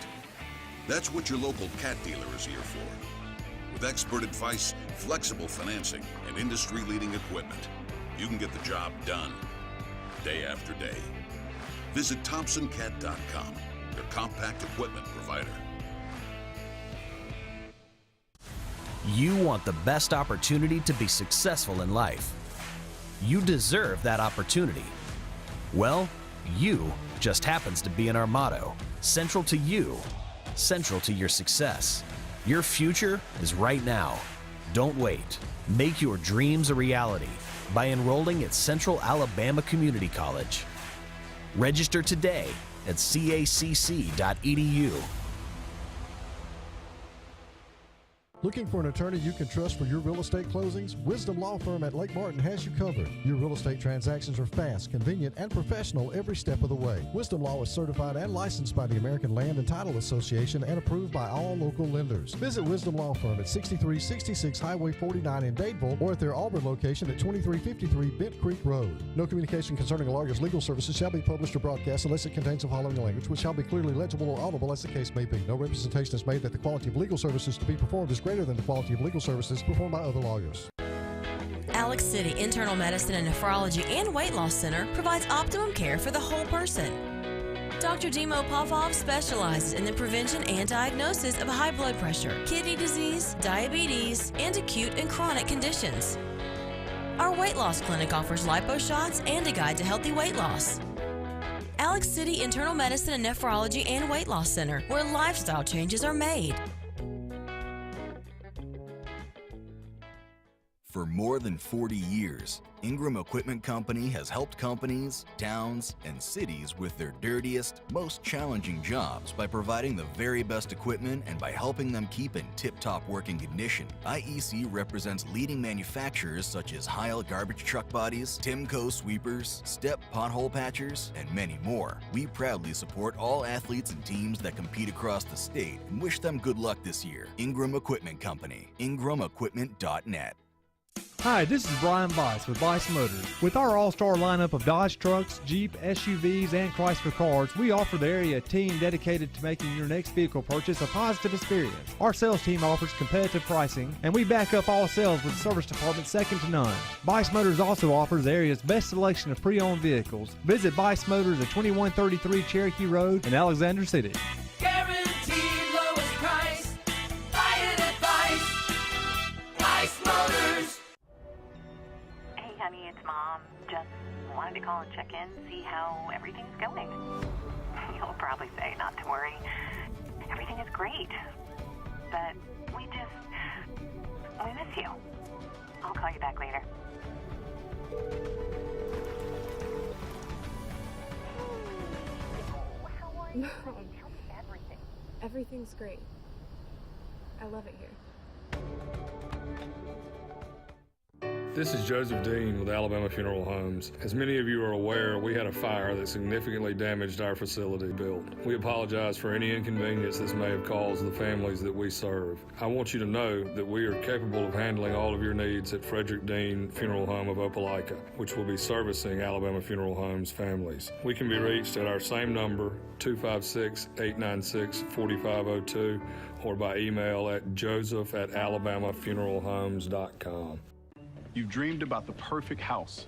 That's what your local cat dealer is here for. With expert advice, flexible financing, and industry-leading equipment, you can get the job done, day after day. Visit ThompsonCat.com, your compact equipment provider. You want the best opportunity to be successful in life. You deserve that opportunity. Well, you just happens to be in our motto. Central to you, central to your success. Your future is right now. Don't wait. Make your dreams a reality by enrolling at Central Alabama Community College. Register today at cacc.edu. Looking for an attorney you can trust for your real estate closings? Wisdom Law Firm at Lake Martin has you covered. Your real estate transactions are fast, convenient, and professional every step of the way. Wisdom Law is certified and licensed by the American Land and Title Association and approved by all local lenders. Visit Wisdom Law Firm at 6366 Highway 49 in Dadeville or at their Auburn location at 2353 Bent Creek Road. No communication concerning a lawyer's legal services shall be published or broadcast unless it contains the following language, which shall be clearly legible or audible as the case may be. No representation is made that the quality of legal services to be performed is greater than the quality of legal services performed by other lawyers. Alex City Internal Medicine and Nephrology and Weight Loss Center provides optimum care for the whole person. Dr. Dimo Popov specializes in the prevention and diagnosis of high blood pressure, kidney disease, diabetes, and acute and chronic conditions. Our weight loss clinic offers lipo shots and a guide to healthy weight loss. Alex City Internal Medicine and Nephrology and Weight Loss Center, where lifestyle changes are made. For more than 40 years, Ingram Equipment Company has helped companies, towns, and cities with their dirtiest, most challenging jobs by providing the very best equipment and by helping them keep in tip-top working condition. IEC represents leading manufacturers such as Heil garbage truck bodies, Timco sweepers, Step pothole patchers, and many more. We proudly support all athletes and teams that compete across the state and wish them good luck this year. Ingram Equipment Company, ingramequipment.net. Hi, this is Brian Bice with Bice Motors. With our all-star lineup of Dodge trucks, Jeep, SUVs, and Chrysler cars, we offer the area team dedicated to making your next vehicle purchase a positive experience. Our sales team offers competitive pricing, and we back up all sales with service department second to none. Bice Motors also offers the area's best selection of pre-owned vehicles. Visit Bice Motors at 2133 Cherokee Road in Alexander City. Guaranteed lowest price. Buy it at Bice Motors. Honey, it's Mom. Just wanted to call and check in, see how everything's going. You'll probably say not to worry. Everything is great. But we miss you. I'll call you back later. How are you? Tell me everything. Everything's great. I love it here. This is Joseph Dean with Alabama Funeral Homes. As many of you are aware, we had a fire that significantly damaged our facility built. We apologize for any inconvenience this may have caused the families that we serve. I want you to know that we are capable of handling all of your needs at Frederick Dean Funeral Home of Opelika, which will be servicing Alabama Funeral Homes families. We can be reached at our same number, 256-896-4502, or by email at joseph@alabamafuneralhomes.com. You've dreamed about the perfect house,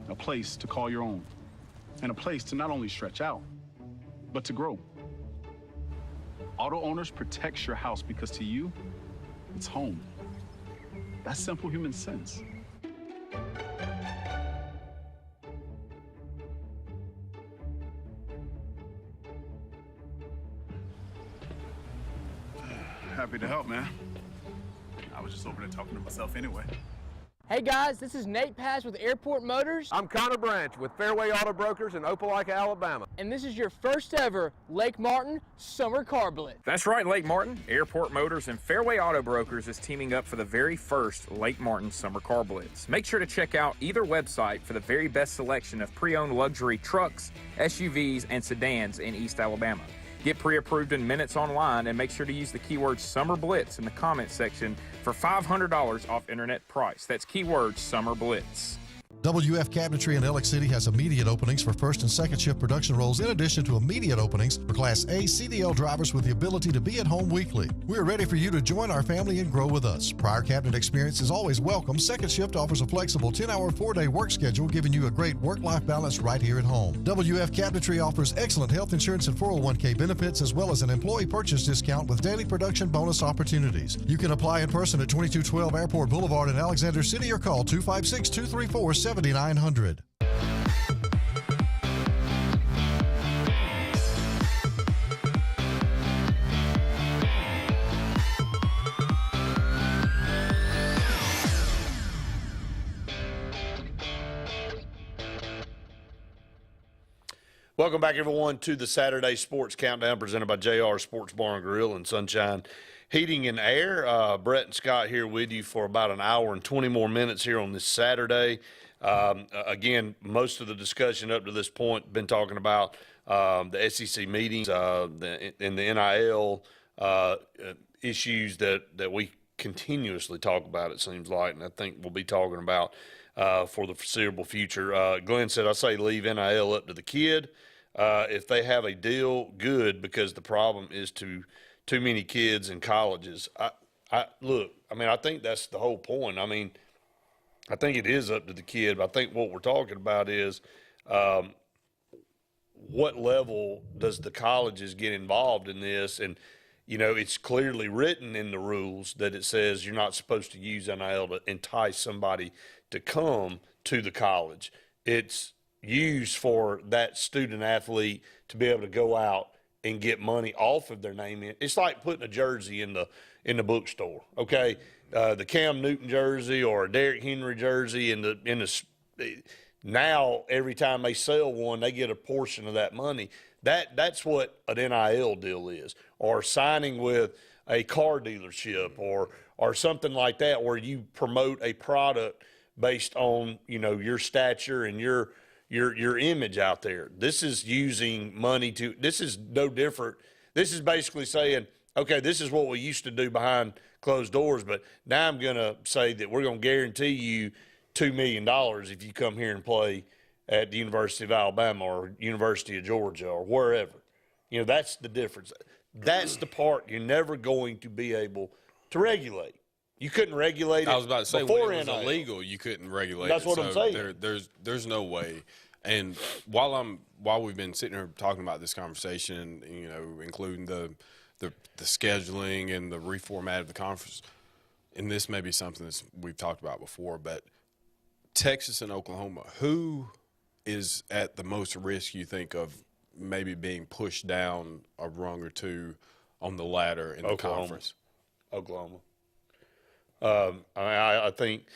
a place to call your own, and a place to not only stretch out, but to grow. Auto Owners protects your house because to you, it's home. That's simple human sense. Happy to help, man. I was just over there talking to myself anyway. Hey guys, this is Nate Pass with Airport Motors. I'm Connor Branch with Fairway Auto Brokers in Opelika, Alabama. And this is your first ever Lake Martin Summer Car Blitz. That's right, Lake Martin. Airport Motors and Fairway Auto Brokers is teaming up for the very first Lake Martin Summer Car Blitz. Make sure to check out either website for the very best selection of pre-owned luxury trucks, SUVs, and sedans in East Alabama. Get pre-approved in minutes online and make sure to use the keyword Summer Blitz in the comments section for $500 off internet price. That's keyword Summer Blitz. WF Cabinetry in Alex City has immediate openings for first and second shift production roles in addition to immediate openings for Class A CDL drivers with the ability to be at home weekly. We are ready for you to join our family and grow with us. Prior cabinet experience is always welcome. Second shift offers a flexible 10-hour, 4-day work schedule, giving you a great work-life balance right here at home. WF Cabinetry offers excellent health insurance and 401k benefits as well as an employee purchase discount with daily production bonus opportunities. You can apply in person at 2212 Airport Boulevard in Alexander City or call 256-234-7900. Welcome back, everyone, to the Saturday Sports Countdown presented by JR Sports Bar and Grill and Sunshine Heating and Air. Brett and Scott here with you for about an hour and 20 more minutes here on this Saturday. Again, most of the discussion up to this point been talking about the SEC meetings and the NIL issues that we continuously talk about, it seems like, and I think we'll be talking about for the foreseeable future. Glenn said, I say leave NIL up to the kid. If they have a deal, good, because the problem is too many kids in colleges. Look, I mean, I think that's the whole point. I mean, I think it is up to the kid, but I think what we're talking about is what level does the colleges get involved in this? And, you know, it's clearly written in the rules that it says you're not supposed to use NIL to entice somebody to come to the college. It's used for that student athlete to be able to go out and get money off of their name. It's like putting a jersey in the bookstore, okay? The Cam Newton jersey or a Derrick Henry jersey now every time they sell one, they get a portion of that money. That's what an NIL deal is, or signing with a car dealership or something like that, where you promote a product based on, you know, your stature and your image out there. This is using money this is no different. This is basically saying, okay, this is what we used to do behind closed doors, but now I'm going to say that we're going to guarantee you $2 million if you come here and play at the University of Alabama or University of Georgia or wherever. You know, that's the difference. That's the part you're never going to be able to regulate. You couldn't regulate it. I was about to say, before when it was illegal, you couldn't regulate That's it. what I'm saying. There's no way. And while we've been sitting here talking about this conversation, you know, including the scheduling and the reformat of the conference, and this may be something that we've talked about before, but Texas and Oklahoma, who is at the most risk, you think, of maybe being pushed down a rung or two on the ladder in the conference? Oklahoma. I think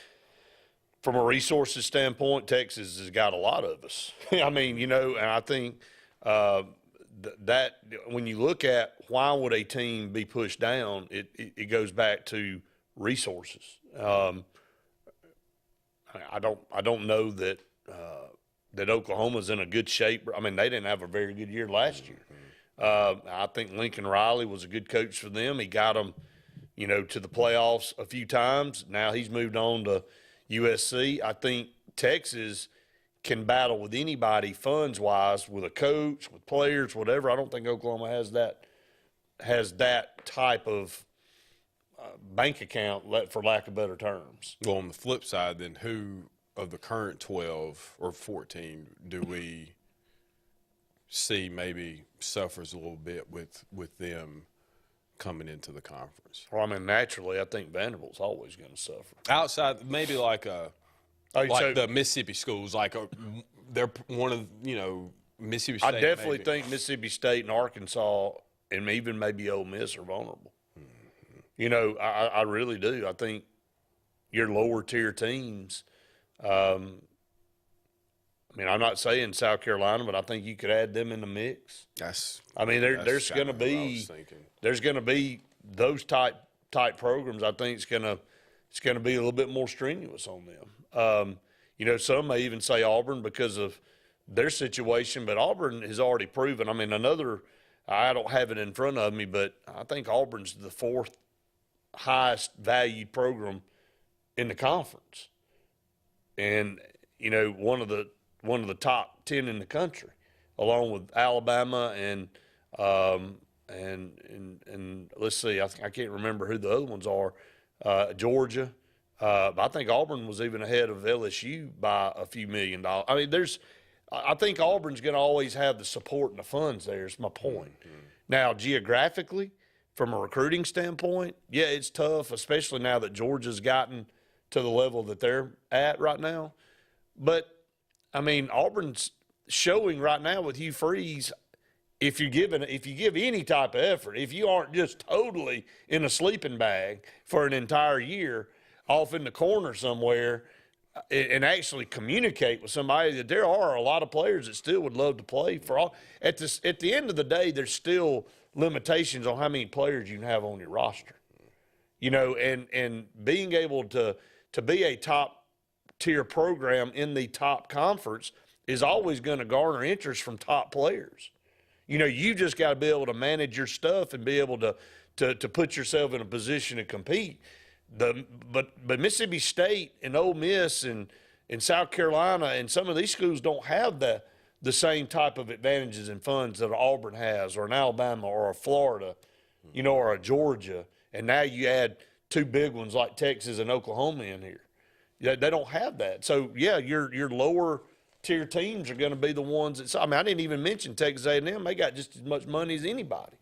from a resources standpoint, Texas has got a lot of us. I mean, you know, and I think that when you look at why would a team be pushed down, it goes back to resources. I don't know that Oklahoma's in a good shape. I mean, they didn't have a very good year last year. I think Lincoln Riley was a good coach for them. He got them, you know, to the playoffs a few times. Now he's moved on to USC. I think Texas can battle with anybody funds-wise, with a coach, with players, whatever. I don't think Oklahoma has that type of bank account, for lack of better terms. Well, on the flip side, then, who of the current 12 or 14 do we see maybe suffers a little bit with them coming into the conference? Well, I mean, naturally, I think Vanderbilt's always going to suffer. Outside, maybe like the Mississippi schools, they're one of, you know, Mississippi State. I definitely think Mississippi State and Arkansas and even maybe Ole Miss are vulnerable. Mm-hmm. You know, I really do. I think your lower tier teams. I mean, I'm not saying South Carolina, but I think you could add them in the mix. I mean, there's going to be those type programs. I think it's going to be a little bit more strenuous on them. You know, some may even say Auburn because of their situation, but Auburn has already proven. I mean, I don't have it in front of me, but I think Auburn's the fourth highest valued program in the conference, and you know, one of the top 10 in the country, along with Alabama and let's see, I can't remember who the other ones are, Georgia. But I think Auburn was even ahead of LSU by a few $1 million. I mean, I think Auburn's going to always have the support and the funds there, is my point. Mm-hmm. Now, geographically, from a recruiting standpoint, yeah, it's tough, especially now that Georgia's gotten to the level that they're at right now. But, I mean, Auburn's showing right now with Hugh Freeze, if you give any type of effort, if you aren't just totally in a sleeping bag for an entire year off in the corner somewhere, and actually communicate with somebody that there are a lot of players that still would love to play for all. At the end of the day, there's still limitations on how many players you can have on your roster. You know, and being able to be a top tier program in the top conference is always going to garner interest from top players. You know, you just got to be able to manage your stuff and be able to put yourself in a position to compete. But Mississippi State and Ole Miss and South Carolina and some of these schools don't have the same type of advantages and funds that Auburn has, or an Alabama, or a Florida, you know, or a Georgia. And now you add two big ones like Texas and Oklahoma in here. Yeah, they don't have that. So yeah, your lower tier teams are going to be the ones that. I mean, I didn't even mention Texas A&M. They got just as much money as anybody.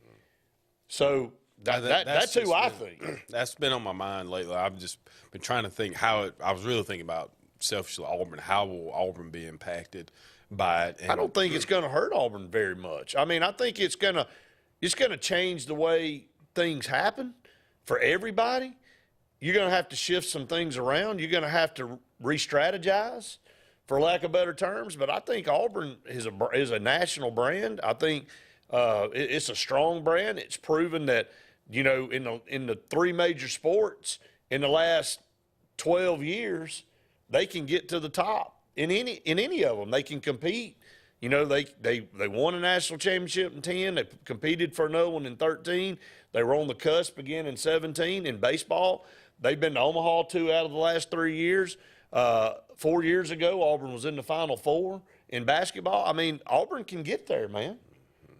So that's who I think. That's been on my mind lately. I've just been trying to think I was really thinking about selfishly Auburn. How will Auburn be impacted by it? And I don't think it's going to hurt Auburn very much. I mean, I think it's going to change the way things happen for everybody. You're going to have to shift some things around. You're going to have to re-strategize, for lack of better terms. But I think Auburn is a national brand. I think it's a strong brand. It's proven that, you know, in the three major sports in the last 12 years, they can get to the top in any of them. They can compete. You know, they won a national championship in 10. They competed for another one in 13. They were on the cusp again in 17. In baseball, they've been to Omaha 2 out of the last 3 years. 4 years ago, Auburn was in the Final Four. In basketball, I mean, Auburn can get there, man.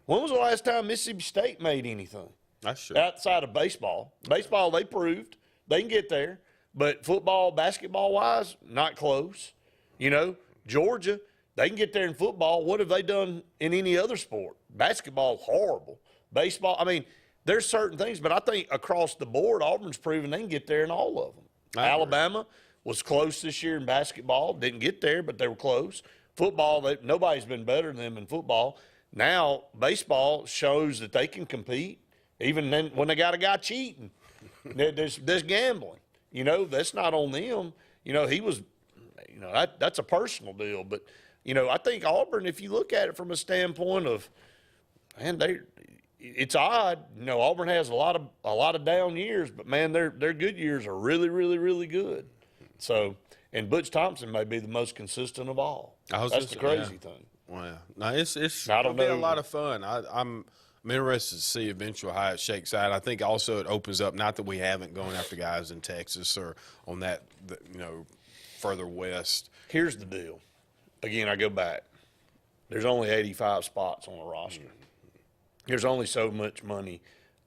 When was the last time Mississippi State made anything? That's true. Outside of baseball. Baseball, they proved they can get there. But football, basketball-wise, not close. You know, Georgia, they can get there in football. What have they done in any other sport? Basketball, horrible. Baseball, I mean, there's certain things, but I think across the board, Auburn's proven they can get there in all of them. Alabama was close this year in basketball. Didn't get there, but they were close. Football, nobody's been better than them in football. Now, baseball shows that they can compete, even then when they got a guy cheating. There's gambling. You know, that's not on them. You know, he was, you know, that's a personal deal. But, you know, I think Auburn, if you look at it from a standpoint of, man, it's odd. You know, Auburn has a lot of down years, but man, their good years are really, really, really good. So, and Butch Thompson may be the most consistent of all. That's the crazy thing. Well, no, it's gonna be a lot of fun. I'm interested to see eventually how it shakes out. I think also it opens up, not that we haven't gone after guys in Texas or on that, you know, further west. Here's the deal. Again, I go back. There's only 85 spots on the roster. There's only so much money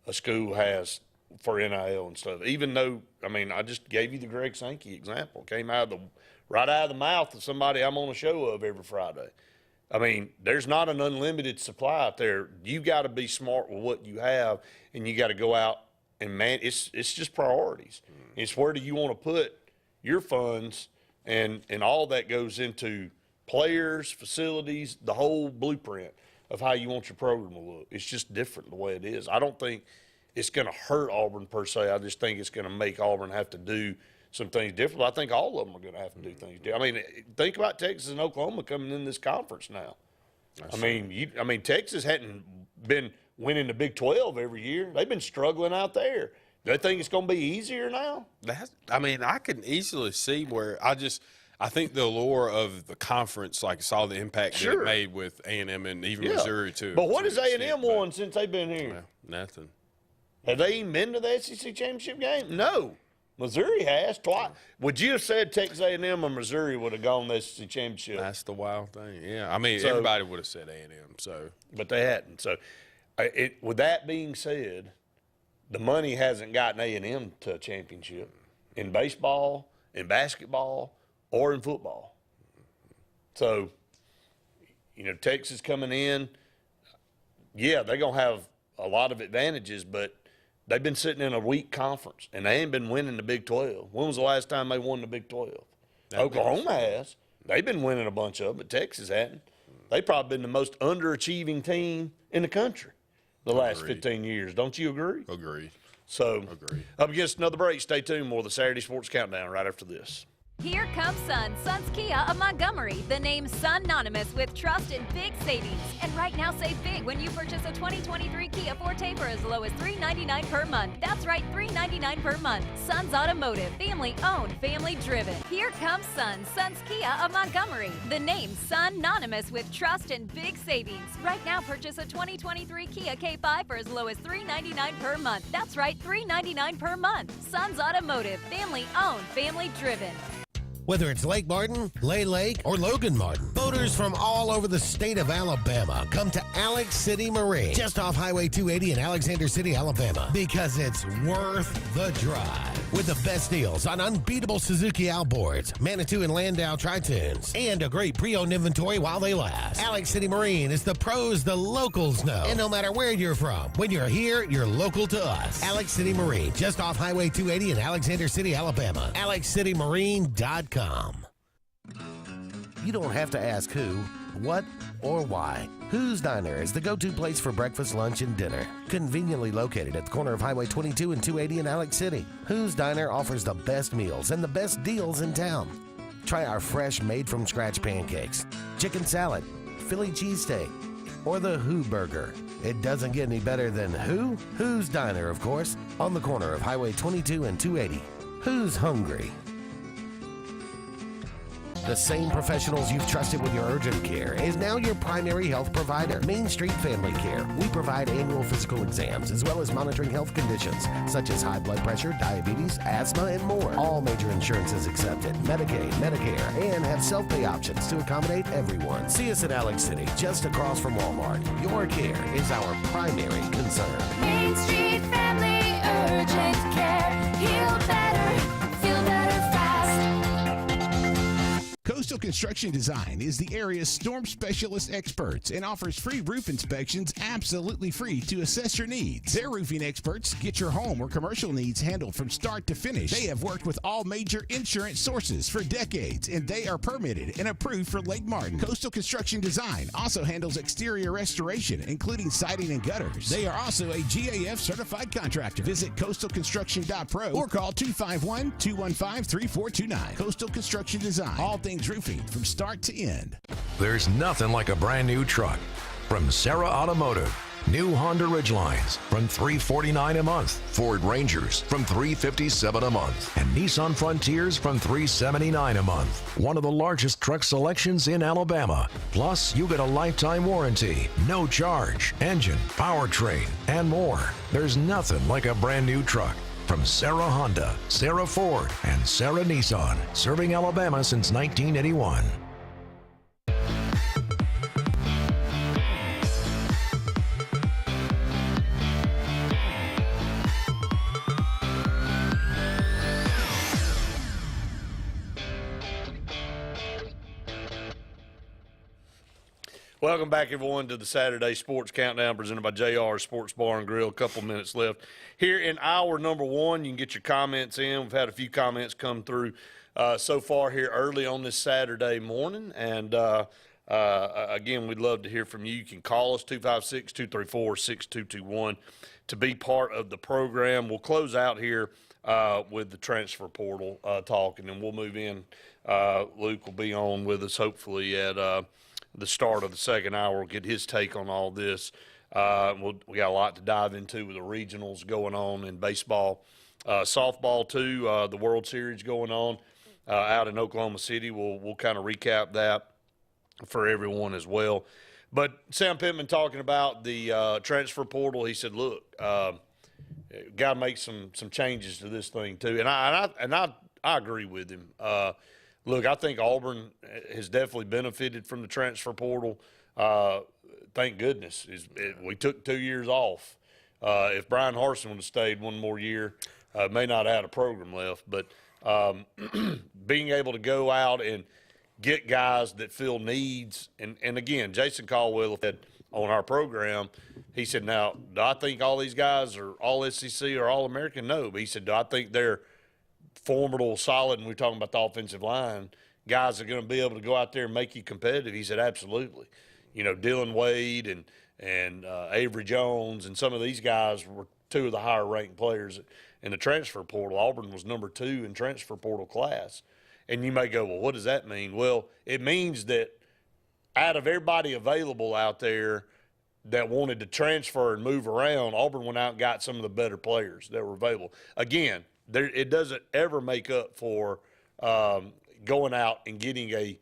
a school has for NIL and stuff. Even though, I mean, I just gave you the Greg Sankey example. Came right out of the mouth of somebody I'm on a show of every Friday. I mean, there's not an unlimited supply out there. You got to be smart with what you have, and you got to go out and it's just priorities. It's where do you want to put your funds, and all that goes into players, facilities, the whole blueprint of how you want your program to look. It's just different the way it is. I don't think it's going to hurt Auburn per se. I just think it's going to make Auburn have to do some things different. I think all of them are going to have to do things different. I mean, think about Texas and Oklahoma coming in this conference now. I mean, Texas hadn't been winning the Big 12 every year. They've been struggling out there. Do they think it's going to be easier now? I mean, I can easily see where I think the allure of the conference, like I saw the impact that it made with A&M and even Missouri too. But what has A&M won since they've been here? Well, nothing. Have they even been to the SEC championship game? No. Missouri has twice. Would you have said Texas A&M or Missouri would have gone to the SEC championship? That's the wild thing. Yeah, I mean, everybody would have said A&M. So, but they hadn't. So, with that being said, the money hasn't gotten A&M to a championship in baseball, in basketball, or in football. So, you know, Texas coming in, yeah, they're gonna have a lot of advantages, but they've been sitting in a weak conference, and they ain't been winning the Big 12. When was the last time they won the Big 12? Oklahoma has. They've been winning a bunch of them, but Texas hadn't. They've probably been the most underachieving team in the country the last 15 years. Don't you agree? Agree. So, up against another break. Stay tuned. More of the Saturday Sports Countdown right after this. Here comes Sun's Kia of Montgomery, the name synonymous with trust and big savings. And right now, save big when you purchase a 2023 Kia Forte for as low as $399 per month. That's right, $399 per month. Sun's Automotive, family-owned, family-driven. Here comes Sun's Kia of Montgomery, the name synonymous with trust and big savings. Right now, purchase a 2023 Kia K5 for as low as $399 per month. That's right, $399 per month. Sun's Automotive, family-owned, family-driven. Whether it's Lake Martin, Lay Lake, or Logan Martin, boaters from all over the state of Alabama come to Alex City Marine, just off Highway 280 in Alexander City, Alabama, because it's worth the drive. With the best deals on unbeatable Suzuki outboards, Manitou and Landau Tritoons, and a great pre-owned inventory while they last. Alex City Marine is the pros the locals know. And no matter where you're from, when you're here, you're local to us. Alex City Marine, just off Highway 280 in Alexander City, Alabama. AlexCityMarine.com. You don't have to ask who, what, or why. Who's Diner is the go-to place for breakfast, lunch, and dinner. Conveniently located at the corner of Highway 22 and 280 in Alex City. Who's Diner offers the best meals and the best deals in town. Try our fresh, made-from-scratch pancakes, chicken salad, Philly cheesesteak, or the Who Burger. It doesn't get any better than who? Who's Diner, of course, on the corner of Highway 22 and 280. Who's hungry? The same professionals you've trusted with your urgent care is now your primary health provider. Main Street Family Care. We provide annual physical exams as well as monitoring health conditions such as high blood pressure, diabetes, asthma, and more. All major insurances accepted, Medicaid, Medicare, and have self-pay options to accommodate everyone. See us in Alex City, just across from Walmart. Your care is our primary concern. Main Street Family Urgent Care. Heal better, feel better fast. Coastal Construction Design is the area's storm specialist experts and offers free roof inspections absolutely free to assess your needs. Their roofing experts get your home or commercial needs handled from start to finish. They have worked with all major insurance sources for decades, and they are permitted and approved for Lake Martin. Coastal Construction Design also handles exterior restoration, including siding and gutters. They are also a GAF certified contractor. Visit coastalconstruction.pro or call 251-215-3429. Coastal Construction Design. All things roofing from start to end. There's nothing like a brand new truck. From Sarah Automotive, new Honda Ridgelines from $349 a month, Ford Rangers from $357 a month, and Nissan Frontiers from $379 a month. One of the largest truck selections in Alabama. Plus, you get a lifetime warranty, no charge, engine, powertrain, and more. There's nothing like a brand new truck. From Sarah Honda, Sarah Ford, and Sarah Nissan, serving Alabama since 1981. Welcome back, everyone, to the Saturday Sports Countdown presented by JR Sports Bar and Grill. A couple minutes left. Here in hour number one, you can get your comments in. We've had a few comments come through so far here early on this Saturday morning. And, again, we'd love to hear from you. You can call us, 256-234-6221, to be part of the program. We'll close out here with the transfer portal talk, and then we'll move in. Luke will be on with us, hopefully, at the start of the second hour. We'll get his take on all this. We got a lot to dive into with the regionals going on in baseball. Softball, too, the World Series going on out in Oklahoma City. We'll kind of recap that for everyone as well. But Sam Pittman talking about the transfer portal, he said, look, got to make some changes to this thing, too. And I agree with him. Look, I think Auburn has definitely benefited from the transfer portal. Thank goodness. We took 2 years off. If Brian Harsin would have stayed one more year, may not have had a program left. But being able to go out and get guys that fill needs. And again, Jason Caldwell said on our program, he said, now, do I think all these guys are all SEC or all American? No. But he said, do I think they're formidable, solid, and we're talking about the offensive line, guys are going to be able to go out there and make you competitive? He said, absolutely. You know, Dylan Wade and Avery Jones and some of these guys were two of the higher-ranked players in the transfer portal. Auburn was number 2 in transfer portal class. And you may go, well, what does that mean? Well, it means that out of everybody available out there that wanted to transfer and move around, Auburn went out and got some of the better players that were available. Again, it doesn't ever make up for going out and getting a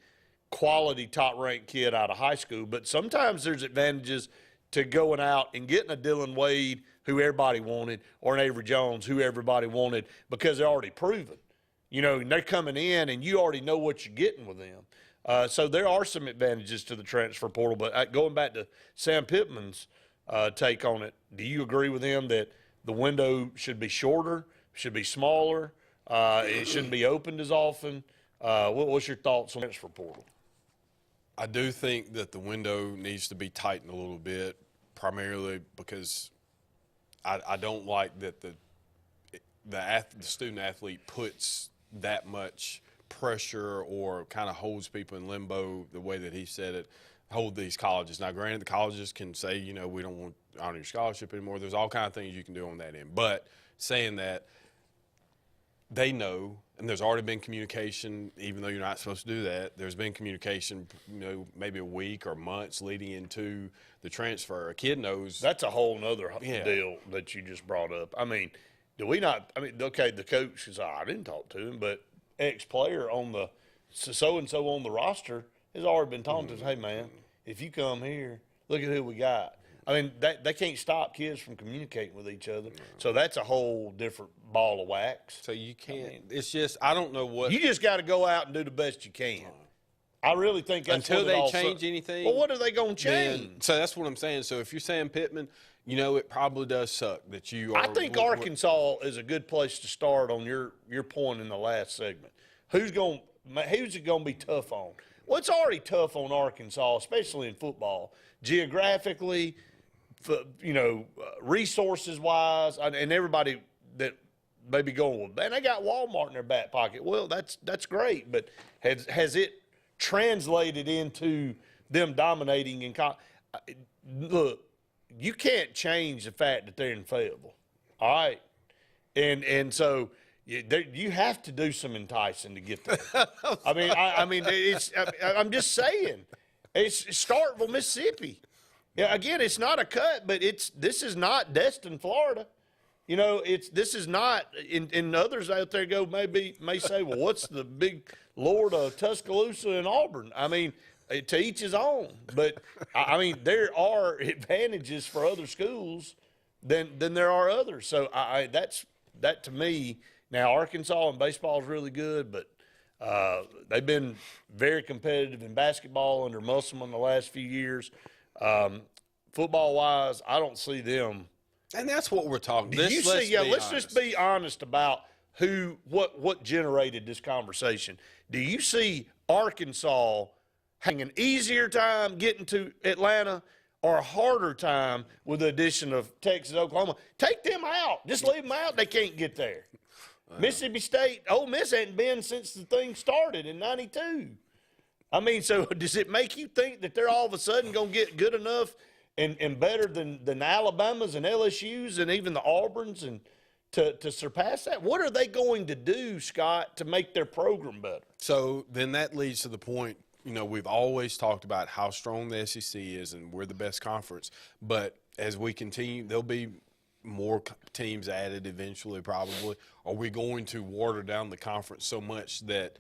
quality top-ranked kid out of high school, but sometimes there's advantages to going out and getting a Dylan Wade who everybody wanted, or an Avery Jones who everybody wanted, because they're already proven. You know, and they're coming in and you already know what you're getting with them. So there are some advantages to the transfer portal, but going back to Sam Pittman's take on it, do you agree with him that the window should be shorter, should be smaller, it shouldn't be opened as often? What's your thoughts on the transfer portal? I do think that the window needs to be tightened a little bit, primarily because I don't like that the student athlete puts that much pressure or kind of holds people in limbo the way that he said it, hold these colleges. Now, granted, the colleges can say, you know, we don't want to honor your scholarship anymore. There's all kinds of things you can do on that end. But saying that, they know, and there's already been communication, even though you're not supposed to do that. There's been communication, you know, maybe a week or months leading into the transfer. A kid knows. That's a whole nother deal that you just brought up. I mean, do we not – I mean, okay, the coach is, I didn't talk to him, but ex-player on the so-and-so on the roster has already been talking to us, hey, man, if you come here, look at who we got. I mean, they can't stop kids from communicating with each other. So that's a whole different ball of wax. So you can't. It's just, I don't know what. You just got to go out and do the best you can. I really think that's until they change anything. Well, what are they going to change? So that's what I'm saying. So if you're saying Pittman, you know, it probably does suck that you are. I think Arkansas is a good place to start on your point in the last segment. Who's it going to be tough on? Well, it's already tough on Arkansas, especially in football, geographically. You know, resources-wise, and everybody that may be going, well, man, they got Walmart in their back pocket. Well, that's great, but has it translated into them dominating? Look, you can't change the fact that they're in Fayetteville, all right? And so you have to do some enticing to get there. I mean, I'm just saying, it's Starkville, Mississippi. Yeah, again, it's not a cut, but this is not Destin, Florida. You know, this is not. And others out there may say, well, what's the big Lord of Tuscaloosa and Auburn? I mean, to each his own. But I mean, there are advantages for other schools than there are others. So that to me. Now, Arkansas in baseball is really good, but they've been very competitive in basketball under Musselman the last few years. Football-wise, I don't see them. And that's what we're talking about. Let's just be honest about what generated this conversation. Do you see Arkansas having an easier time getting to Atlanta or a harder time with the addition of Texas, Oklahoma? Take them out. Just leave them out. They can't get there. Mississippi State, Ole Miss hadn't been since the thing started in '92. I mean, so does it make you think that they're all of a sudden going to get good enough and better than Alabama's and LSU's and even the Auburns and to surpass that? What are they going to do, Scott, to make their program better? So then that leads to the point, you know, we've always talked about how strong the SEC is and we're the best conference. But as we continue, there'll be more teams added eventually probably. Are we going to water down the conference so much that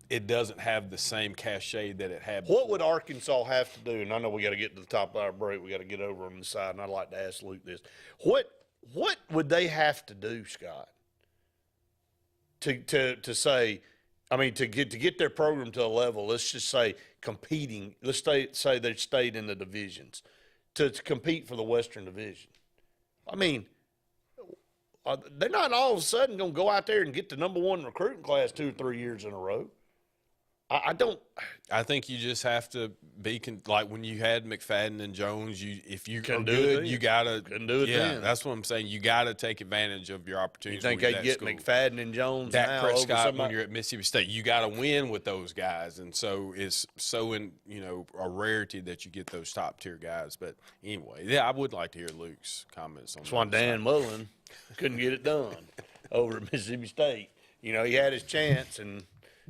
it doesn't have the same cachet that it had before? What would Arkansas have to do? And I know we got to get to the top of our break. We got to get over on the side, and I'd like to ask Luke this. What would they have to do, Scott, to say, I mean, to get their program to a level, let's just say competing, let's say they stayed in the divisions, to compete for the Western Division? I mean, they're not all of a sudden going to go out there and get the number one recruiting class 2 or 3 years in a row. I don't. I think you just have to be like when you had McFadden and Jones. If you can are do good, it, you gotta do it. Yeah, then. That's what I'm saying. You gotta take advantage of your opportunities. You think they get McFadden and Jones Dak now Prescott over when you're at Mississippi State? You gotta win with those guys, and so it's so a rarity that you get those top tier guys. But anyway, yeah, I would like to hear Luke's comments on that. That's why Dan Mullen couldn't get it done over at Mississippi State. You know, he had his chance and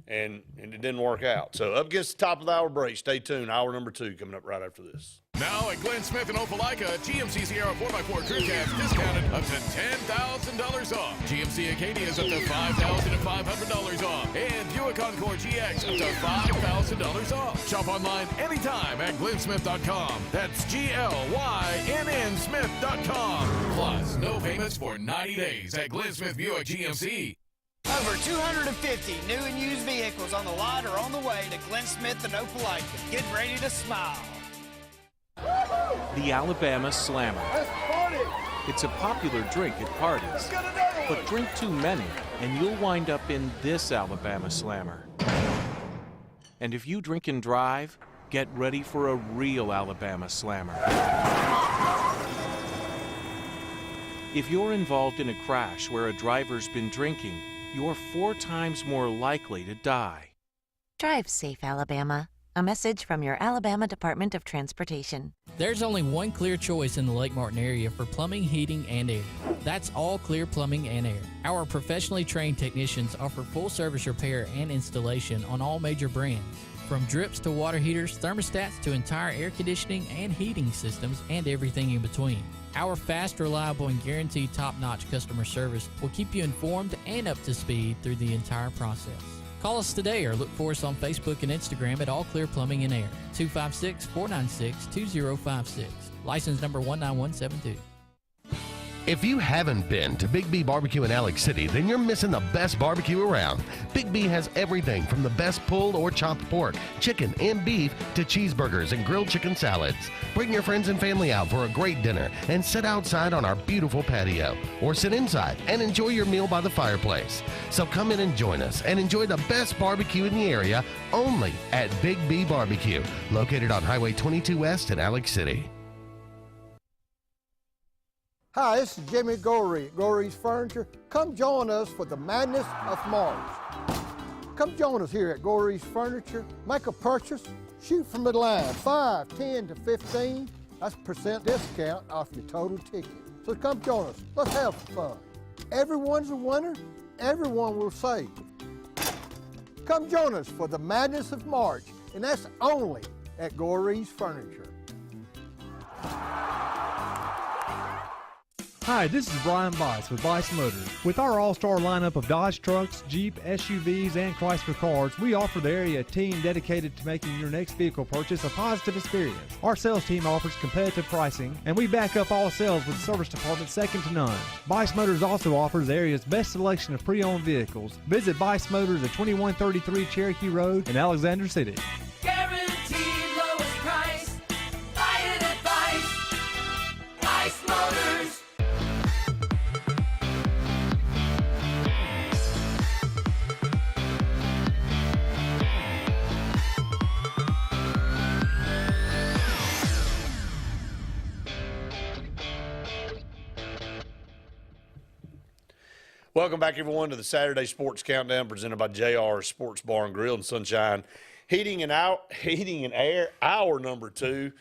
and it didn't work out. So up against the top of the hour break. Stay tuned. Hour number 2 coming up right after this. Now at Glenn Smith and Opelika, GMC Sierra 4x4 crew cabs discounted up to $10,000 off. GMC Acadia is up to $5,500 off. And Buick Encore GX up to $5,000 off. Shop online anytime at glennsmith.com. That's GLYNN Smith.com. Plus, no payments for 90 days at Glenn Smith Buick GMC. Over 250 new and used vehicles on the lot or on the way to Glenn Smith and Opelika. Get ready to smile. The Alabama Slammer. It's a popular drink at parties, but drink too many and you'll wind up in this Alabama Slammer. And if you drink and drive, get ready for a real Alabama Slammer. If you're involved in a crash where a driver's been drinking, you're 4 times more likely to die. Drive safe, Alabama. A message from your Alabama Department of Transportation. There's only one clear choice in the Lake Martin area for plumbing, heating, and air. That's All Clear Plumbing and Air. Our professionally trained technicians offer full-service repair and installation on all major brands. From drips to water heaters, thermostats to entire air conditioning and heating systems, and everything in between. Our fast, reliable, and guaranteed top-notch customer service will keep you informed and up to speed through the entire process. Call us today or look for us on Facebook and Instagram at All Clear Plumbing and Air, 256-496-2056. License number 19172. If you haven't been to Big B Barbecue in Alex City, then you're missing the best barbecue around. Big B has everything from the best pulled or chopped pork, chicken, and beef to cheeseburgers and grilled chicken salads. Bring your friends and family out for a great dinner and sit outside on our beautiful patio, or sit inside and enjoy your meal by the fireplace. So come in and join us and enjoy the best barbecue in the area only at Big B Barbecue, located on Highway 22 West in Alex City. Hi, this is Jimmy Gorey, Gorey's Furniture. Come join us for the madness of March. Come join us here at Gorey's Furniture. Make a purchase, shoot from the line, 5, 10 to 15. That's % discount off your total ticket. So come join us. Let's have some fun. Everyone's a winner. Everyone will save. Come join us for the madness of March, and that's only at Gorey's Furniture. Hi, this is Brian Bice with Bice Motors. With our all-star lineup of Dodge trucks, Jeep, SUVs, and Chrysler cars, we offer the area a team dedicated to making your next vehicle purchase a positive experience. Our sales team offers competitive pricing, and we back up all sales with service department second to none. Bice Motors also offers the area's best selection of pre-owned vehicles. Visit Bice Motors at 2133 Cherokee Road in Alexander City. Guaranteed lowest price. Buy it at Bice. Bice Motors. Welcome back, everyone, to the Saturday Sports Countdown presented by JR Sports Bar and Grill and Sunshine Heating and Air. Hour number 2.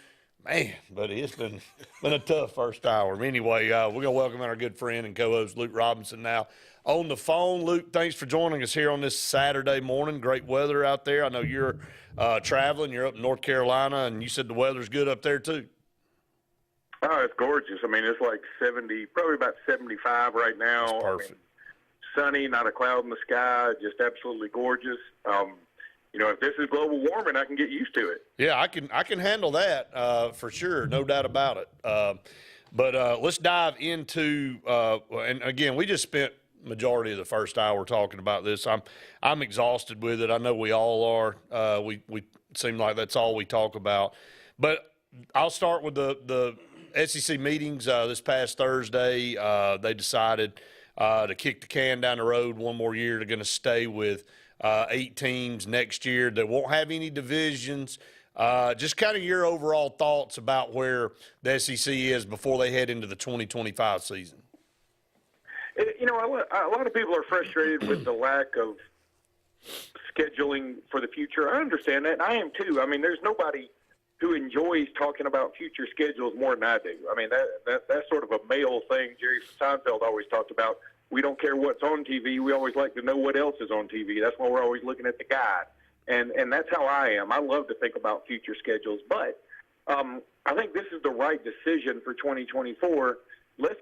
Man, buddy, it's been a tough first hour. Anyway, we're going to welcome our good friend and co-host Luke Robinson now on the phone. Luke, thanks for joining us here on this Saturday morning. Great weather out there. I know you're traveling. You're up in North Carolina, and you said the weather's good up there too. Oh, it's gorgeous. I mean, it's like 70, probably about 75 right now. That's perfect. I mean, sunny, not a cloud in the sky, just absolutely gorgeous. If this is global warming, I can get used to it. Yeah, I can handle that for sure, no doubt about it. But let's dive into and again, we just spent majority of the first hour talking about this. I'm exhausted with it. I know we all are. We seem like that's all we talk about. But I'll start with the SEC meetings this past Thursday. They decided to kick the can down the road one more year. They're going to stay with 8 teams next year. They won't have any divisions. Just kind of your overall thoughts about where the SEC is before they head into the 2025 season. A lot of people are frustrated with the lack of scheduling for the future. I understand that, and I am too. I mean, there's nobody who enjoys talking about future schedules more than I do. I mean, that's sort of a male thing. Jerry Seinfeld always talked about we don't care what's on TV. We always like to know what else is on TV. That's why we're always looking at the guide. And that's how I am. I love to think about future schedules. But I think this is the right decision for 2024. Let's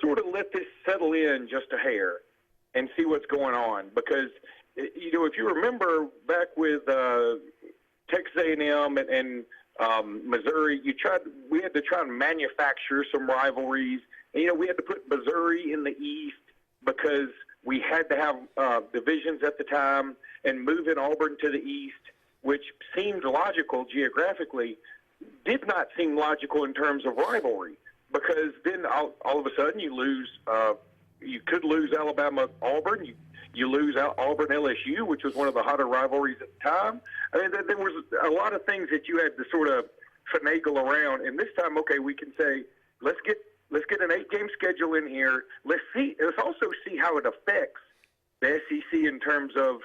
sort of let this settle in just a hair and see what's going on. Because, if you remember back with Texas A&M and Missouri, we had to try and manufacture some rivalries. And, we had to put Missouri in the East because we had to have divisions at the time, and moving Auburn to the East, which seemed logical geographically, did not seem logical in terms of rivalry, because then all of a sudden you could lose Alabama-Auburn, you lose Auburn-LSU, which was one of the hotter rivalries at the time. I mean, there was a lot of things that you had to sort of finagle around, and this time, okay, we can say, let's get an 8-game schedule in here. Let's also see how it affects the SEC in terms of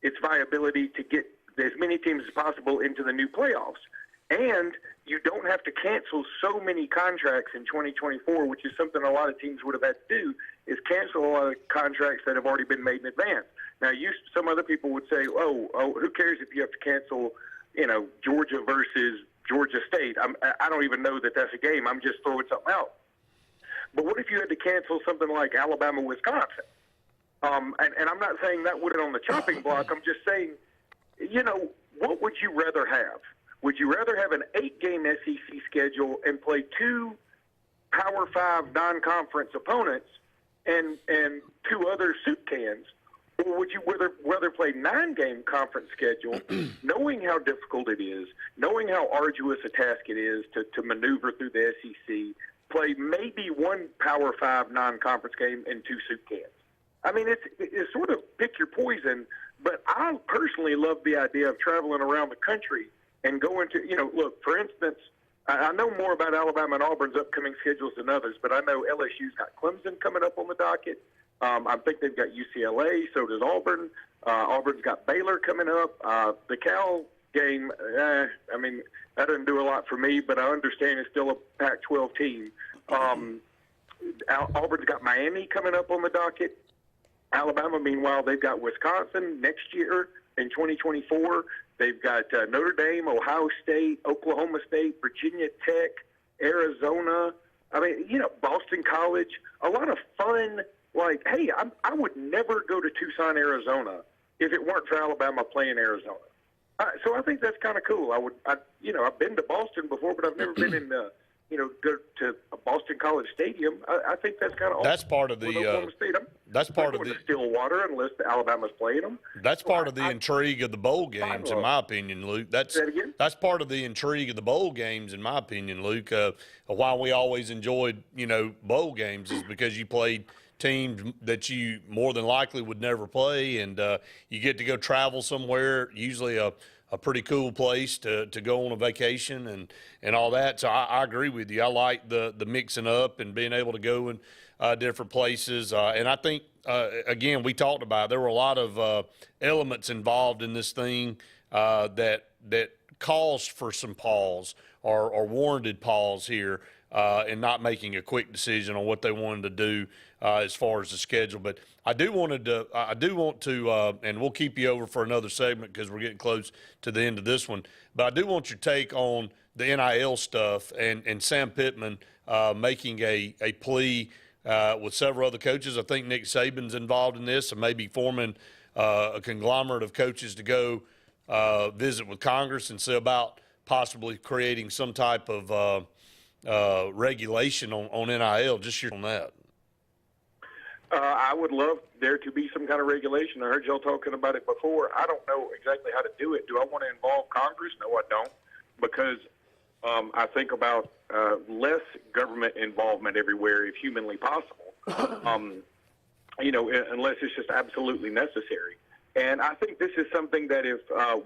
its viability to get as many teams as possible into the new playoffs. And you don't have to cancel so many contracts in 2024, which is something a lot of teams would have had to do, is cancel a lot of contracts that have already been made in advance. Now, some other people would say, oh, who cares if you have to cancel, Georgia versus Georgia State? I don't even know that that's a game. I'm just throwing something out. But what if you had to cancel something like Alabama-Wisconsin? And I'm not saying that would it on the chopping block. I'm just saying, what would you rather have? Would you rather have an 8-game SEC schedule and play 2 Power 5 non-conference opponents and 2 other soup cans? Or would you rather play 9-game conference schedule, knowing how difficult it is, knowing how arduous a task it is to maneuver through the SEC, play maybe 1 Power 5 non-conference game and 2 soup cans? I mean, it's sort of pick your poison, but I personally love the idea of traveling around the country and going to, look, for instance, I know more about Alabama and Auburn's upcoming schedules than others, but I know LSU's got Clemson coming up on the docket. I think they've got UCLA, so does Auburn. Auburn's got Baylor coming up. The Cal game, that doesn't do a lot for me, but I understand it's still a Pac-12 team. Auburn's got Miami coming up on the docket. Alabama, meanwhile, they've got Wisconsin next year in 2024. They've got Notre Dame, Ohio State, Oklahoma State, Virginia Tech, Arizona. Boston College. A lot of fun. Like, hey, I would never go to Tucson, Arizona, if it weren't for Alabama playing Arizona. So I think that's kind of cool. I've been to Boston before, but I've never been in go to a Boston College Stadium. I think that's kind of awesome. That's part of the that's part of the Stillwater, unless Alabama's playing them. That's part of the intrigue of the bowl games, in my opinion, Luke. That's part of the intrigue of the bowl games, in my opinion, Luke. Why we always enjoyed bowl games is because you played teams that you more than likely would never play, and you get to go travel somewhere, usually a pretty cool place to go on a vacation and all that. So I agree with you. I like the mixing up and being able to go in different places. And I think, again, we talked about it. There were a lot of elements involved in this thing that caused for some pause or warranted pause here and not making a quick decision on what they wanted to do as far as the schedule. But I do want to, and we'll keep you over for another segment because we're getting close to the end of this one. But I do want your take on the NIL stuff and Sam Pittman making a plea with several other coaches. I think Nick Saban's involved in this and maybe forming a conglomerate of coaches to go visit with Congress and see about possibly creating some type of regulation on NIL. Just your on that. I would love there to be some kind of regulation. I heard y'all talking about it before. I don't know exactly how to do it. Do I want to involve Congress? No, I don't, because I think about less government involvement everywhere if humanly possible, unless it's just absolutely necessary. And I think this is something that if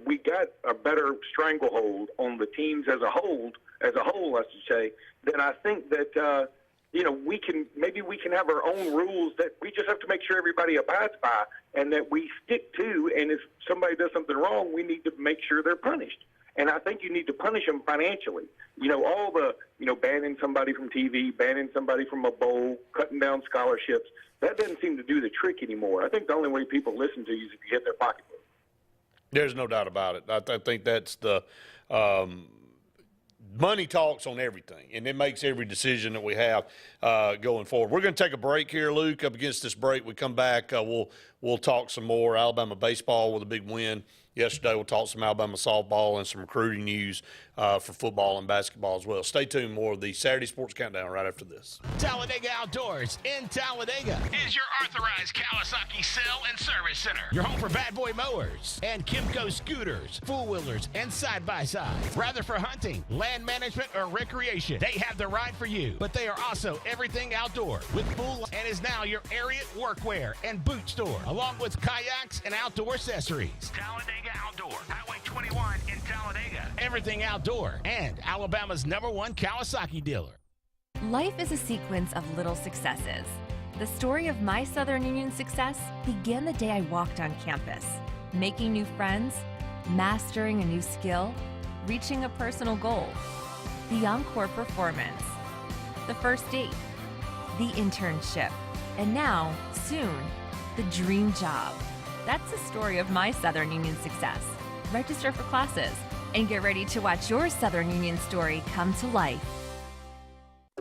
we got a better stranglehold on the teams as a whole, I should say, then I think that we can have our own rules that we just have to make sure everybody abides by and that we stick to. And if somebody does something wrong, we need to make sure they're punished. And I think you need to punish them financially. All the, banning somebody from TV, banning somebody from a bowl, cutting down scholarships, that doesn't seem to do the trick anymore. I think the only way people listen to you is if you hit their pocketbook. There's no doubt about it. I think that's the money talks on everything, and it makes every decision that we have going forward. We're going to take a break here, Luke. Up against this break, we come back. We'll talk some more Alabama baseball with a big win yesterday. We'll talk some Alabama softball and some recruiting news for football and basketball as well. Stay tuned. More of the Saturday Sports Countdown right after this. Talladega Outdoors in Talladega is your authorized Kawasaki sale and service center. Your home for Bad Boy mowers and Kimco scooters, four-wheelers, and side-by-sides. Rather for hunting, land management, or recreation, they have the ride for you. But they are also everything outdoor with full and is now your area workwear and boot store, along with kayaks and outdoor accessories. Talladega Outdoor, Highway 21 in Talladega. Everything outdoor and Alabama's #1 Kawasaki dealer. Life is a sequence of little successes. The story of my Southern Union success began the day I walked on campus, making new friends, mastering a new skill, reaching a personal goal. The encore performance, the first date, the internship, and now, soon, the dream job. That's the story of my Southern Union success. Register for classes and get ready to watch your Southern Union story come to life.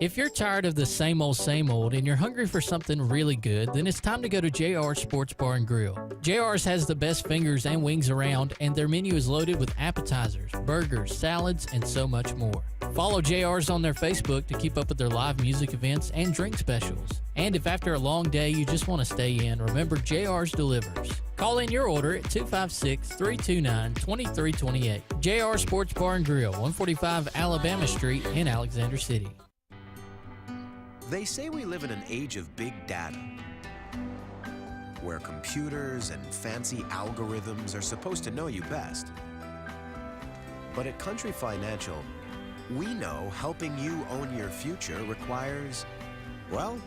If you're tired of the same old and you're hungry for something really good, then it's time to go to JR's Sports Bar and Grill. JR's has the best fingers and wings around, and their menu is loaded with appetizers, burgers, salads, and so much more. Follow JR's on their Facebook to keep up with their live music events and drink specials. And if after a long day you just want to stay in, remember JR's delivers. Call in your order at 256-329-2328. JR Sports Bar and Grill, 145 Alabama Street in Alexander City. They say we live in an age of big data, where computers and fancy algorithms are supposed to know you best. But at Country Financial, we know helping you own your future requires, well,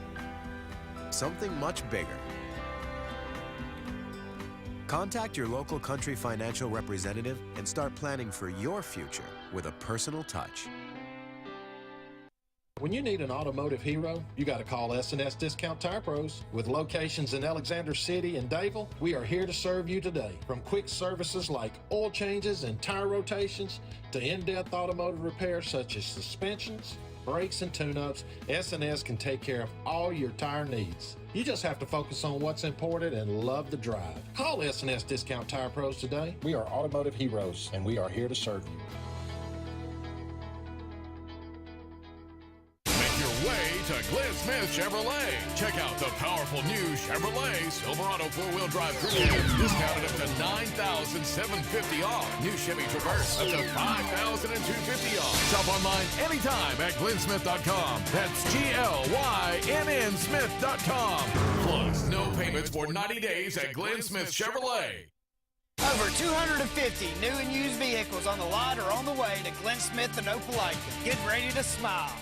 something much bigger. Contact your local Country Financial representative and start planning for your future with a personal touch. When you need an automotive hero, you got to call S&S Discount Tire Pros. With locations in Alexander City and Dayville, we are here to serve you today. From quick services like oil changes and tire rotations to in-depth automotive repairs such as suspensions, brakes, and tune-ups, S&S can take care of all your tire needs. You just have to focus on what's important and love the drive. Call S&S Discount Tire Pros today. We are automotive heroes, and we are here to serve you. Way to Glenn Smith Chevrolet. Check out the powerful new Chevrolet Silverado 4-wheel drive crew cab, discounted up to $9,750 off. New Chevy Traverse up to $5,250 off. Shop online anytime at glennsmith.com. That's GLYNN Smith.com. Plus, no payments for 90 days at Glenn Smith Chevrolet. Over 250 new and used vehicles on the lot or on the way to Glenn Smith and Opelika. Get ready to smile.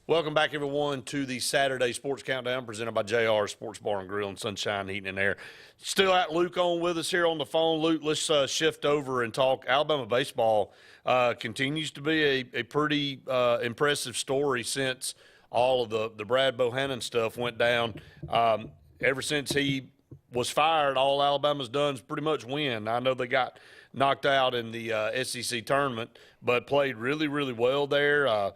Welcome back, everyone, to the Saturday Sports Countdown presented by JR Sports Bar and Grill and Sunshine Heating and Air. Still got Luke on with us here on the phone. Luke, let's shift over and talk. Alabama baseball continues to be a pretty impressive story since all of the Brad Bohannon stuff went down. Ever since he was fired, all Alabama's done is pretty much win. I know they got knocked out in the SEC tournament, but played really, really well there.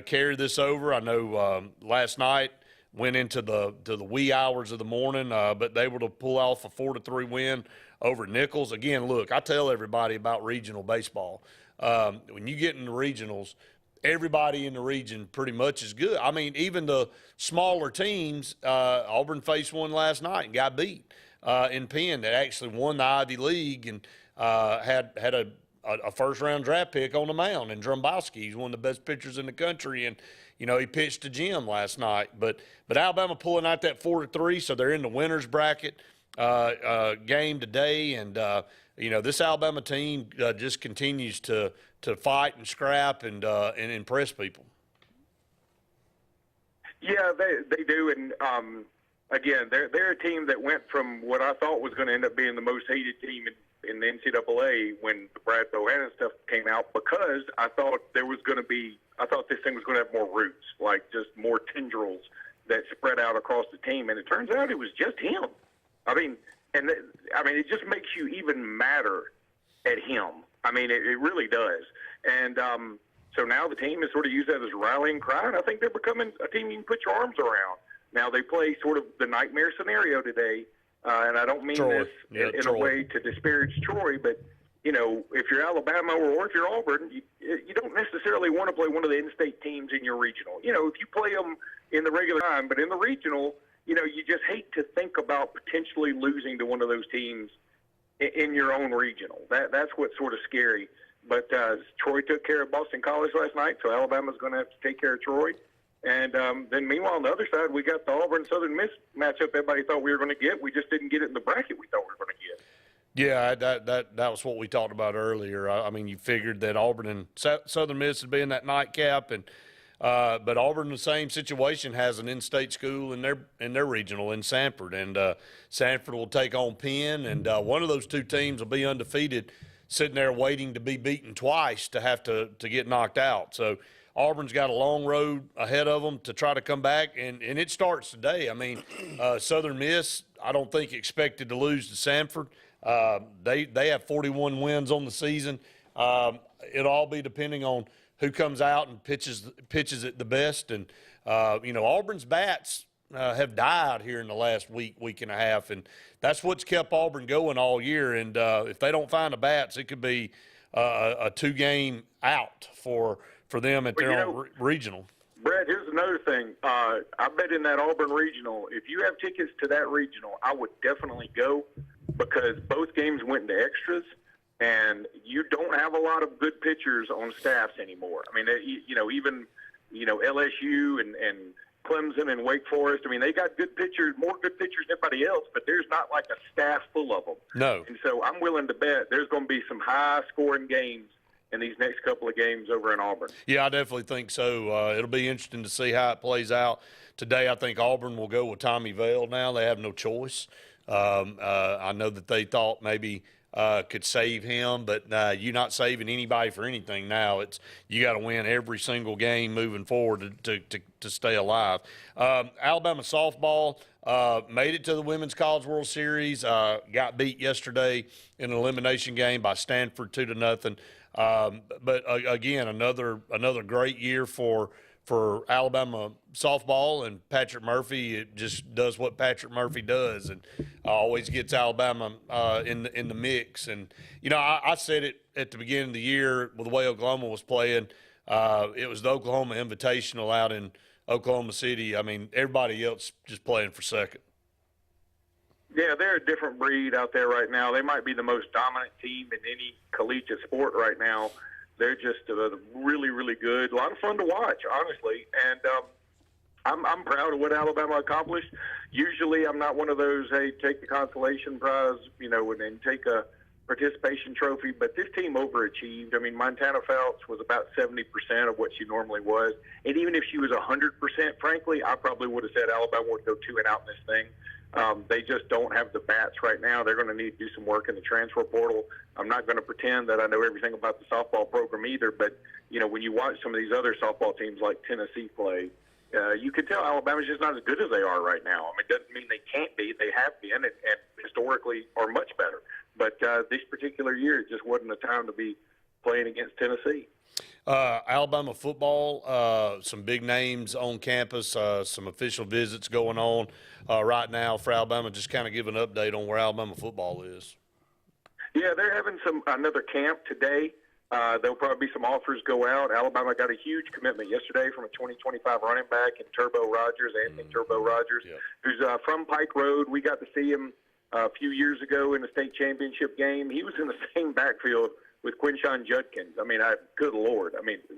Carried this over. I know last night went into the wee hours of the morning, but they were to pull off a 4-3 win over Nichols. Again, look, I tell everybody about regional baseball. When you get in the regionals, everybody in the region pretty much is good. I mean, even the smaller teams, Auburn faced one last night and got beat in Penn that actually won the Ivy League and had a first-round draft pick on the mound, and Drumbowski. He's one of the best pitchers in the country, and, you know, he pitched to Jim last night. But Alabama pulling out that 4-3, so they're in the winner's bracket. game today, and this Alabama team just continues to fight and scrap and impress people. Yeah, they do, and again, they're a team that went from what I thought was going to end up being the most hated team in the NCAA when the Brad Bohannon stuff came out, because I thought this thing was going to have more roots, like just more tendrils that spread out across the team, and it turns out it was just him. It just makes you even madder at him. It really does. And so now the team has sort of used that as a rallying cry, and I think they're becoming a team you can put your arms around. Now they play sort of the nightmare scenario today, and I don't mean Troy. this in a way to disparage Troy, but if you're Alabama or if you're Auburn, you don't necessarily want to play one of the in-state teams in your regional. If you play them in the regular time, but in the regional, you just hate to think about potentially losing to one of those teams in your own regional. That's what's sort of scary. But Troy took care of Boston College last night, so Alabama's going to have to take care of Troy. And then meanwhile, on the other side, we got the Auburn-Southern Miss matchup everybody thought we were going to get. We just didn't get it in the bracket we thought we were going to get. Yeah, that was what we talked about earlier. You figured that Auburn and Southern Miss would be in that nightcap, and but Auburn, in the same situation, has an in-state school in their regional in Sanford, and Sanford will take on Penn, and one of those two teams will be undefeated, sitting there waiting to be beaten twice to have to get knocked out. So Auburn's got a long road ahead of them to try to come back, and it starts today. Southern Miss, I don't think expected to lose to Sanford. They have 41 wins on the season. It'll all be depending on who comes out and pitches it the best. And Auburn's bats have died here in the last week and a half, and that's what's kept Auburn going all year. And if they don't find the bats, it could be a 2-game out for them at their own regional. Brad, here's another thing. I bet in that Auburn regional, if you have tickets to that regional, I would definitely go, because both games went into extras, and you don't have a lot of good pitchers on staffs anymore. Even LSU and Clemson and Wake Forest, they got good pitchers, more good pitchers than everybody else, but there's not like a staff full of them. No. And so I'm willing to bet there's going to be some high-scoring games in these next couple of games over in Auburn. Yeah, I definitely think so. It'll be interesting to see how it plays out. Today, I think Auburn will go with Tommy Vale now. They have no choice. I know that they thought maybe could save him, but you're not saving anybody for anything now. You got to win every single game moving forward to stay alive. Alabama softball made it to the Women's College World Series. Got beat yesterday in an elimination game by Stanford 2-0. But again, another great year for Alabama softball, and Patrick Murphy, it just does what Patrick Murphy does, and always gets Alabama in the mix. And I said it at the beginning of the year with the way Oklahoma was playing. It was the Oklahoma Invitational out in Oklahoma City. Everybody else just playing for second. Yeah, they're a different breed out there right now. They might be the most dominant team in any collegiate sport right now. They're just really, really good. A lot of fun to watch, honestly. And I'm proud of what Alabama accomplished. Usually I'm not one of those, hey, take the consolation prize, and take a participation trophy. But this team overachieved. Montana Phelps was about 70% of what she normally was. And even if she was 100%, frankly, I probably would have said Alabama would go 2 and out in this thing. They just don't have the bats right now. They're going to need to do some work in the transfer portal. I'm not going to pretend that I know everything about the softball program either, but, when you watch some of these other softball teams like Tennessee play, you can tell Alabama's just not as good as they are right now. It doesn't mean they can't be. They have been, and historically are much better. But this particular year, it just wasn't a time to be playing against Tennessee. Alabama football, some big names on campus, some official visits going on right now for Alabama. Just kind of give an update on where Alabama football is. Yeah, they're having another camp today. There'll probably be some offers go out. Alabama got a huge commitment yesterday from a 2025 running back in Turbo Rogers, Anthony Turbo Rogers, who's from Pike Road. We got to see him a few years ago in the state championship game. He was in the same backfield with Quinshon Judkins. Good Lord.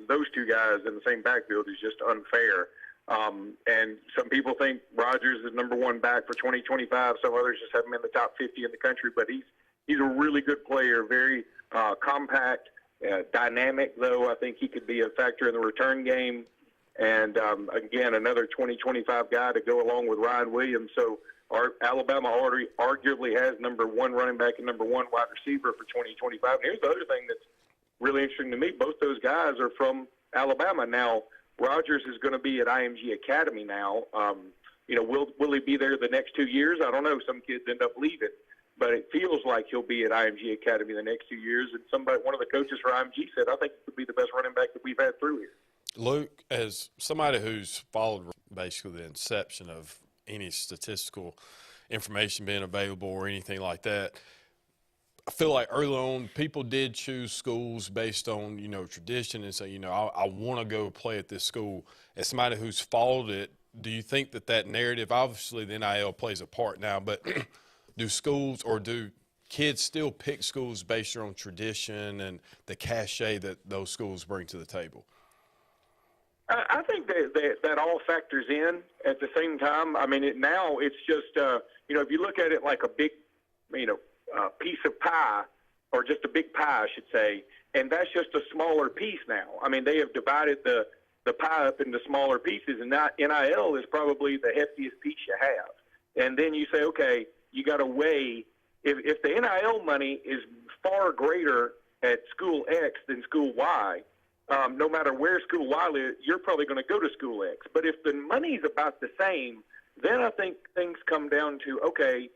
Those two guys in the same backfield is just unfair. And some people think Rodgers is number one back for 2025. Some others just have him in the top 50 in the country. But he's a really good player, very compact, dynamic, though. I think he could be a factor in the return game. And, again, another 2025 guy to go along with Ryan Williams. So Alabama already arguably has number one running back and number one wide receiver for 2025. And here's the other thing that's really interesting to me. Both those guys are from Alabama. Now, Rodgers is going to be at IMG Academy now. Will he be there the next 2 years? I don't know. Some kids end up leaving. But it feels like he'll be at IMG Academy the next 2 years. And one of the coaches for IMG said, I think he could be the best running back that we've had through here. Luke, as somebody who's followed basically the inception of any statistical information being available or anything like that, I feel like early on people did choose schools based on, tradition and say, I want to go play at this school. As somebody who's followed it, do you think that narrative, obviously the NIL plays a part now, but do schools or do kids still pick schools based on tradition and the cachet that those schools bring to the table? I think that all factors in at the same time. I mean, now it's just, if you look at it like a big, piece of pie, or just a big pie, I should say, and that's just a smaller piece now. I mean, they have divided the pie up into smaller pieces, and that NIL is probably the heftiest piece you have. And then you say, okay, you got to weigh, if the NIL money is far greater at school X than school Y, no matter where school Y is, you're probably going to go to school X. But if the money's about the same, then I think things come down to, okay,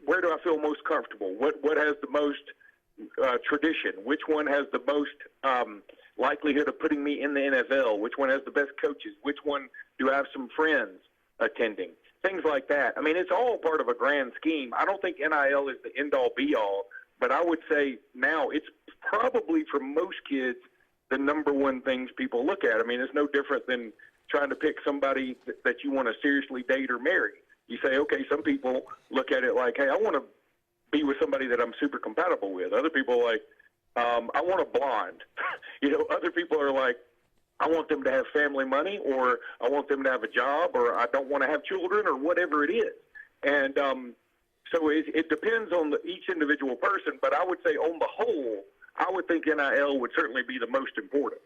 where do I feel most comfortable? What has the most tradition? Which one has the most likelihood of putting me in the NFL? Which one has the best coaches? Which one do I have some friends attending? Things like that. I mean, it's all part of a grand scheme. I don't think NIL is the end-all, be-all, but I would say now it's probably for most kids the number one things people look at. I mean, it's no different than trying to pick somebody that you want to seriously date or marry. You say, okay, some people look at it like, hey, I want to be with somebody that I'm super compatible with. Other people are like, I want a blonde. Other people are like, I want them to have family money, or I want them to have a job, or I don't want to have children, or whatever it is. And so it depends on each individual person, but I would say on the whole, I would think NIL would certainly be the most important.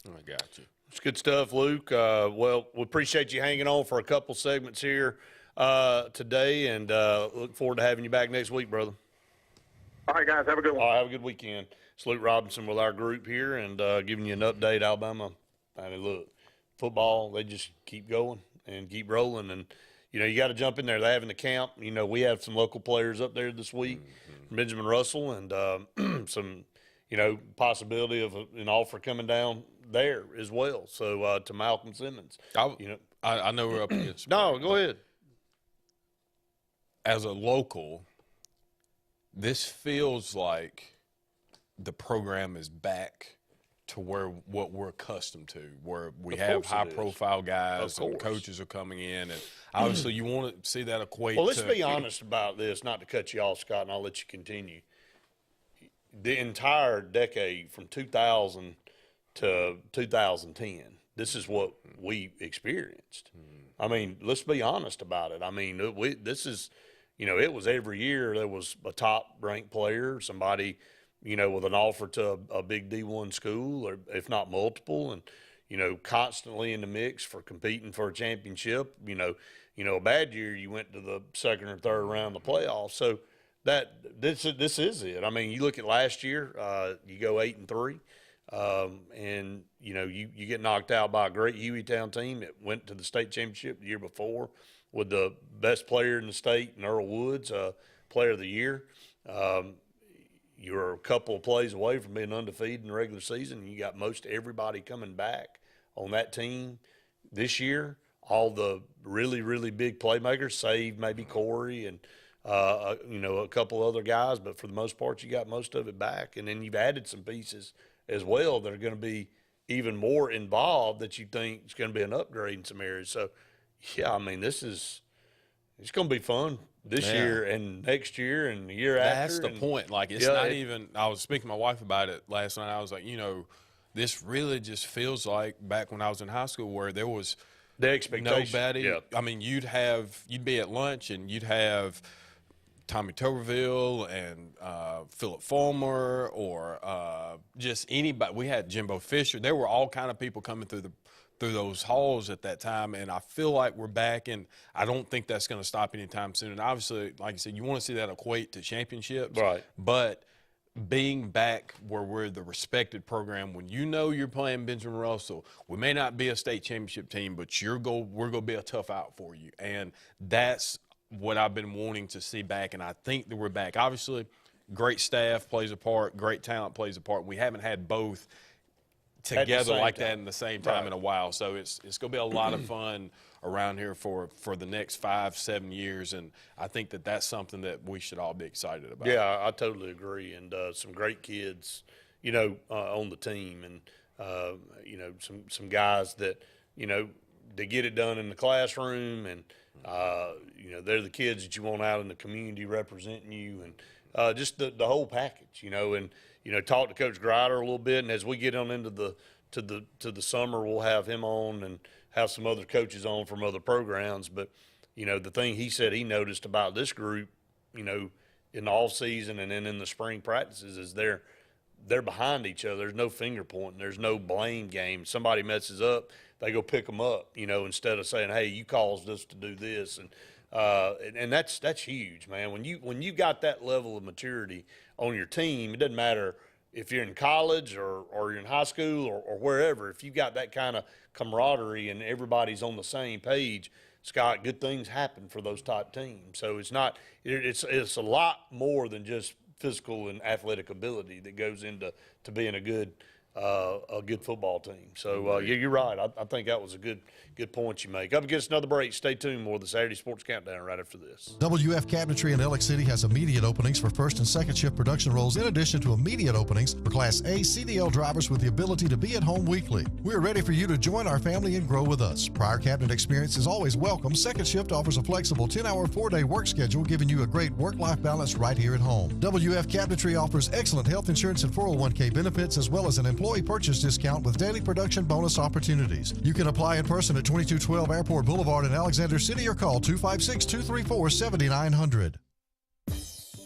I got you. It's good stuff, Luke. Well, we appreciate you hanging on for a couple segments here today, and look forward to having you back next week, brother. All right, guys, have a good one. All right, have a good weekend. It's Luke Robinson with our group here, and giving you an update. Alabama, I mean, look, football, they just keep going and keep rolling, and you got to jump in there. They're having the camp. We have some local players up there this week, Benjamin Russell, and some, possibility of an offer coming down there as well. So to Malcolm Simmons, I know we're up against. No, go ahead. As a local, this feels like the program is back to what we're accustomed to, where we have high-profile guys and coaches are coming in, and obviously you want to see that equate. Well, let's be honest about this, not to cut you off, Scott, and I'll let you continue. The entire decade from 2000 to 2010, this is what we experienced. I mean, let's be honest about it. I mean, this is, it was every year there was a top-ranked player, somebody – with an offer to a big D1 school, or if not multiple, and, constantly in the mix for competing for a championship. A bad year, you went to the second or third round of the playoffs. So this is it. I mean, you look at last year, you go 8-3, and, you get knocked out by a great Hueytown team that went to the state championship the year before with the best player in the state, Earl Woods, player of the year. You're a couple of plays away from being undefeated in the regular season. You got most everybody coming back on that team this year. All the really, really big playmakers, save maybe Corey and, a couple other guys. But for the most part, you got most of it back. And then you've added some pieces as well that are going to be even more involved that you think is going to be an upgrade in some areas. So, yeah, I mean, it's going to be fun. This year and next year and the year after. That's the point. Like, it's not even – I was speaking to my wife about it last night. I was like, this really just feels like back when I was in high school where there was the expectation. Nobody. Yeah. I mean, you'd be at lunch and you'd have Tommy Tuberville and Philip Fulmer or just anybody. We had Jimbo Fisher. There were all kind of people coming through those halls at that time, and I feel like we're back, and I don't think that's going to stop anytime soon. And obviously, like I said, you want to see that equate to championships. Right. But being back where we're the respected program, when you know you're playing Benjamin Russell, we may not be a state championship team, but we're going to be a tough out for you. And that's what I've been wanting to see back, and I think that we're back. Obviously, great staff plays a part, great talent plays a part. We haven't had both together like that in the same time in a while. So it's going to be a lot of fun around here for the next 5-7 years, and I think that that's something that we should all be excited about. Yeah, I totally agree, and some great kids, on the team, and some guys that they get it done in the classroom, and they're the kids that you want out in the community representing you, and just the whole package, and talk to Coach Grider a little bit, and as we get on into the summer, we'll have him on and have some other coaches on from other programs. But the thing he said he noticed about this group, in the off season and then in the spring practices, is they're behind each other. There's no finger pointing. There's no blame game. Somebody messes up, they go pick them up. Instead of saying, "Hey, you caused us to do this," and that's huge, man. When you got that level of maturity on your team, it doesn't matter if you're in college or you're in high school or wherever. If you got that kind of camaraderie and everybody's on the same page, Scott, good things happen for those type teams. So it's a lot more than just physical and athletic ability that goes into being a good football team. So you're right. I think that was a good point you make. Up against another break. Stay tuned. More of the Saturday Sports Countdown right after this. WF Cabinetry in Alex City has immediate openings for first and second shift production roles, in addition to immediate openings for Class A CDL drivers with the ability to be at home weekly. We're ready for you to join our family and grow with us. Prior cabinet experience is always welcome. Second shift offers a flexible 10-hour, 4-day work schedule, giving you a great work-life balance right here at home. WF Cabinetry offers excellent health insurance and 401k benefits, as well as an employee purchase discount with daily production bonus opportunities. You can apply in person at 2212 Airport Boulevard in Alexander City, or call 256-234-7900.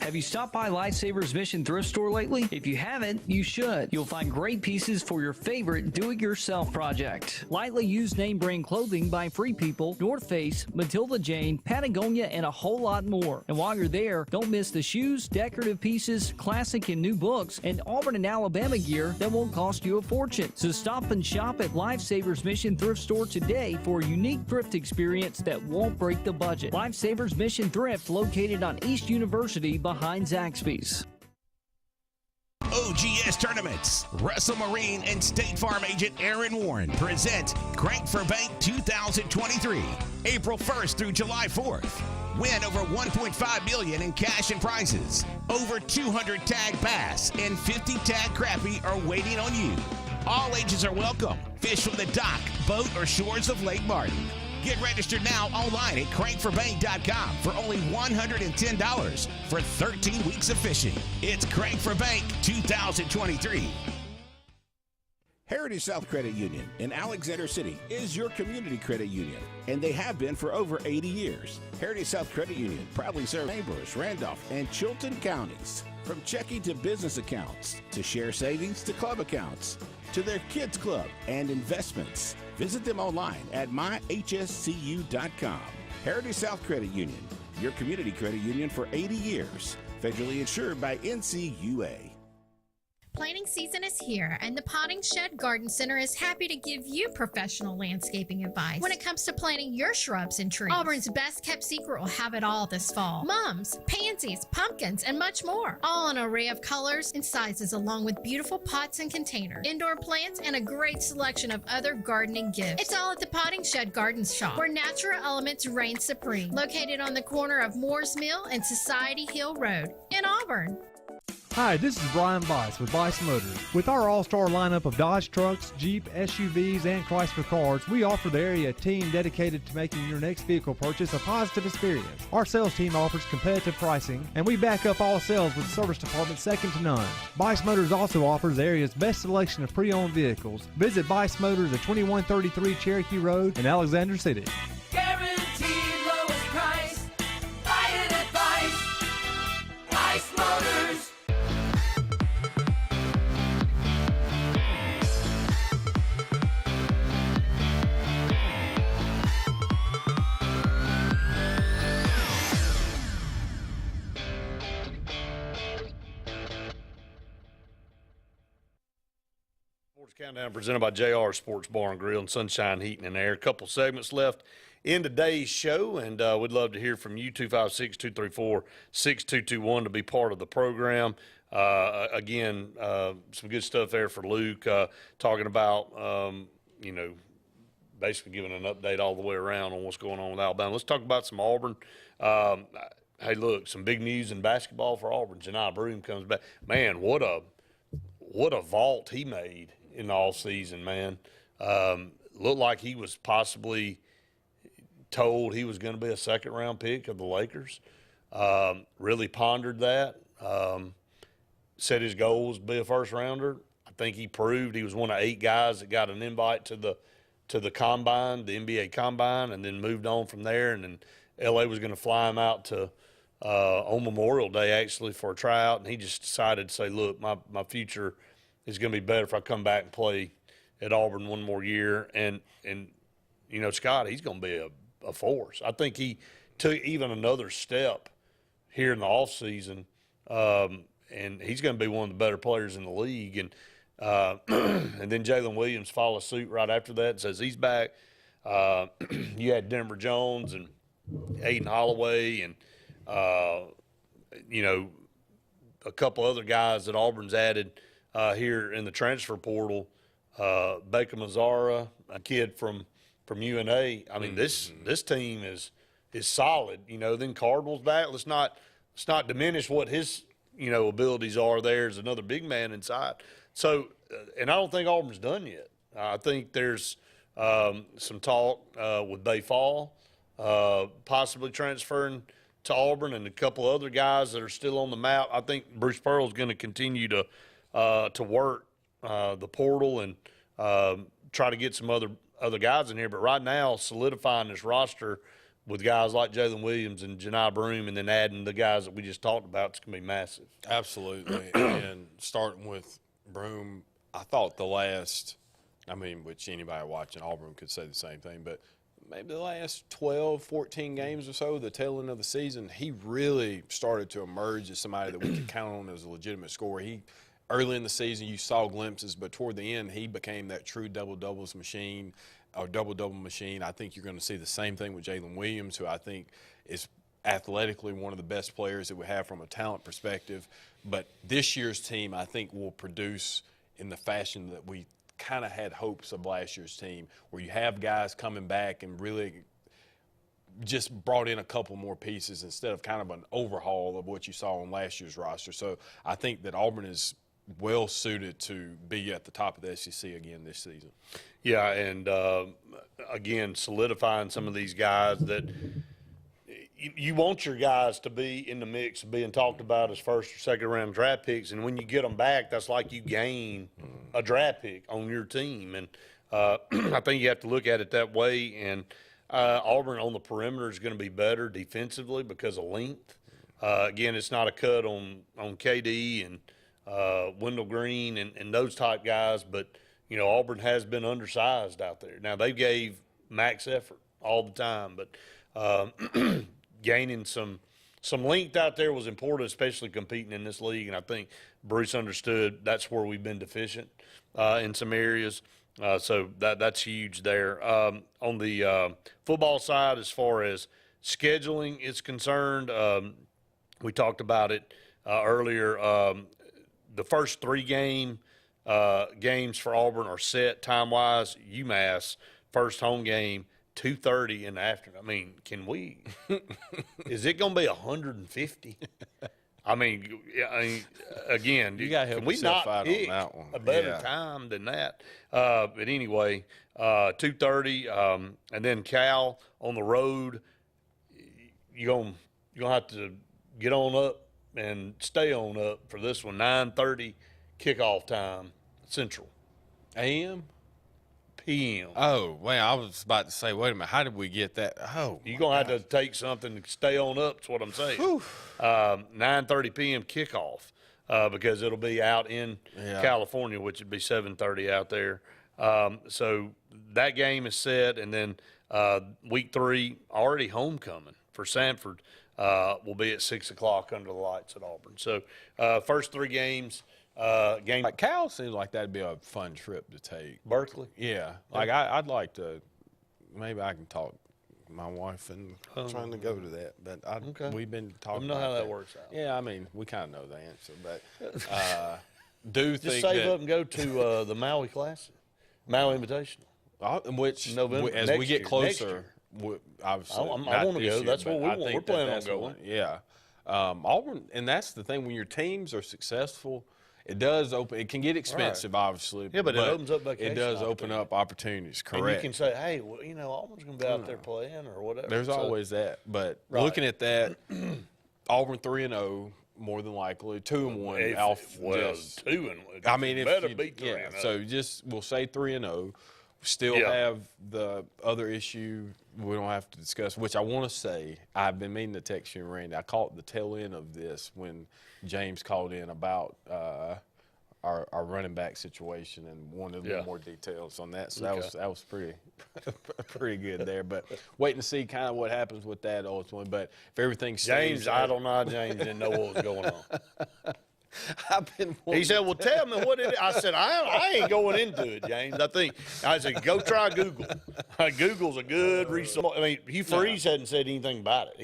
Have you stopped by Lifesavers Mission Thrift Store lately? If you haven't, you should. You'll find great pieces for your favorite do-it-yourself project. Lightly used name brand clothing by Free People, North Face, Matilda Jane, Patagonia, and a whole lot more. And while you're there, don't miss the shoes, decorative pieces, classic and new books, and Auburn and Alabama gear that won't cost you a fortune. So stop and shop at Lifesavers Mission Thrift Store today for a unique thrift experience that won't break the budget. Lifesavers Mission Thrift, located on East University behind Zaxby's. OGS Tournaments. Russell Marine and State Farm agent Aaron Warren present Crank for Bank 2023, April 1st through July 4th. Win over $1.5 million in cash and prizes. Over 200 tag bass and 50 tag crappie are waiting on you. All ages are welcome. Fish from the dock, boat, or shores of Lake Martin. Get registered now online at crankforbank.com for only $110 for 13 weeks of fishing. It's Crank for Bank 2023. Heritage South Credit Union in Alexander City is your community credit union, and they have been for over 80 years. Heritage South Credit Union proudly serves neighbors, Randolph, and Chilton counties. From checking to business accounts, to share savings to club accounts, to their kids club and investments. Visit them online at myhscu.com. Heritage South Credit Union, your community credit union for 80 years. Federally insured by NCUA. Planting season is here, and the Potting Shed Garden Center is happy to give you professional landscaping advice when it comes to planting your shrubs and trees. Auburn's best kept secret will have it all this fall. Mums, pansies, pumpkins, and much more. All an array of colors and sizes, along with beautiful pots and containers, indoor plants, and a great selection of other gardening gifts. It's all at the Potting Shed Garden Shop, where natural elements reign supreme. Located on the corner of Moore's Mill and Society Hill Road in Auburn. Hi, this is Brian Bice with Bice Motors. With our all-star lineup of Dodge trucks, Jeep, SUVs, and Chrysler cars, we offer the area team dedicated to making your next vehicle purchase a positive experience. Our sales team offers competitive pricing, and we back up all sales with a service department second to none. Bice Motors also offers the area's best selection of pre-owned vehicles. Visit Bice Motors at 2133 Cherokee Road in Alexander City. Guaranteed lowest price. Buy it at Bice. Bice Motors. Sports Countdown presented by JR Sports Bar and Grill and Sunshine Heating and Air. A couple segments left in today's show, and we'd love to hear from you, 256-234-6221, to be part of the program. Again, some good stuff there for Luke, talking about, basically giving an update all the way around on what's going on with Alabama. Let's talk about some Auburn. Hey, look, some big news in basketball for Auburn. Janai Broome comes back. Man, what a vault he made in the offseason, man. Looked like he was possibly told he was going to be a second-round pick of the Lakers. Really pondered that. Said his goal was to be a first-rounder. I think he proved he was one of 8 guys that got an invite to the combine, the NBA combine, and then moved on from there. And then L.A. was going to fly him out to on Memorial Day, actually, for a tryout. And he just decided to say, look, my future is going to be better if I come back and play at Auburn one more year. And Scott, he's going to be a force. I think he took even another step here in the offseason, and he's going to be one of the better players in the league. And and then Jalen Williams follows suit right after that and says he's back. You had Denver Jones and Aiden Holloway and, a couple other guys that Auburn's added here in the transfer portal. Baker Mazzara, a kid from UNA. I mean, this team is solid. Then Cardinals back. Let's not diminish what his abilities are. There's another big man inside. So, and I don't think Auburn's done yet. I think there's some talk with Bay Fall possibly transferring to Auburn, and a couple other guys that are still on the map. I think Bruce Pearl's going to continue to work the portal and try to get some other guys in here. But right now, solidifying this roster with guys like Jalen Williams and Janai Broome, and then adding the guys that we just talked about, it's going to be massive. Absolutely. And starting with Broome, I thought which anybody watching Auburn could say the same thing, but maybe the last 12, 14 games or so, the tail end of the season, he really started to emerge as somebody that we could count on as a legitimate scorer. Early in the season, you saw glimpses, but toward the end, he became that true double-double machine. I think you're going to see the same thing with Jalen Williams, who I think is athletically one of the best players that we have from a talent perspective. But this year's team, I think, will produce in the fashion that we kind of had hopes of last year's team, where you have guys coming back and really just brought in a couple more pieces instead of kind of an overhaul of what you saw on last year's roster. So I think that Auburn is well suited to be at the top of the SEC again this season. Yeah, and again, solidifying some of these guys that you want your guys to be in the mix of being talked about as first or second round draft picks, and when you get them back, that's like you gain a draft pick on your team. And I think you have to look at it that way. And Auburn on the perimeter is going to be better defensively because of length. Again, it's not a cut on KD and Wendell Green and those type guys, but Auburn has been undersized out there. Now they gave max effort all the time, but gaining some length out there was important, especially competing in this league. And I think Bruce understood that's where we've been deficient in some areas. So that's huge there. On the football side, as far as scheduling is concerned, we talked about it earlier. The first 3 games for Auburn are set time-wise. UMass, first home game, 2:30 in the afternoon. I mean, can we – is it going to be 150? I mean, again, you got to help yourself out on that one. A better time than that. But anyway, 2:30, and then Cal on the road. You're gonna have to get on up and stay on up for this one. 9:30 kickoff time, Central. AM? PM. Oh, well, I was about to say, wait a minute, how did we get that? Oh, you're going to have to take something to stay on up, that's what I'm saying. 9:30 p.m. kickoff because it'll be out in California, which would be 7:30 out there. So that game is set, and then week 3, already homecoming for Sanford, will be at 6 o'clock under the lights at Auburn. So first 3 games. Like Cal seems like that'd be a fun trip to take. Berkeley? Yeah. Like I'd like to, maybe I can talk my wife and trying to go to that. But we've been talking about how that works out. Yeah, I mean, we kind of know the answer. But do just think save up and go to the Maui Classic, Maui Invitational. Which, November, as we get closer, obviously. I want to go. That's what we want. We're planning on going. Yeah. Auburn, and that's the thing, when your teams are successful, it does open. It can get expensive, obviously. Yeah, but it opens up vacation. It does open up opportunities. Correct. And you can say, "Hey, well, Auburn's going to be out there playing or whatever." There's always that. But looking at that, Auburn 3-0, more than likely 2-1. 2-1. I mean, if better you, be 3-0. So we'll say 3-0. Still have the other issue we don't have to discuss, which I want to say, I've been meaning to text you and Randy. I caught the tail end of this when James called in about our running back situation and wanted a little more details on that. So that was pretty good there. But waiting to see kind of what happens with that ultimately. But if everything stays, I don't know. James didn't know what was going on. He said, "Well, tell me what it is." I said, "I ain't going into it, James. I said, go try Google. Google's a good resource. I mean, Hugh Freeze hadn't said anything about it.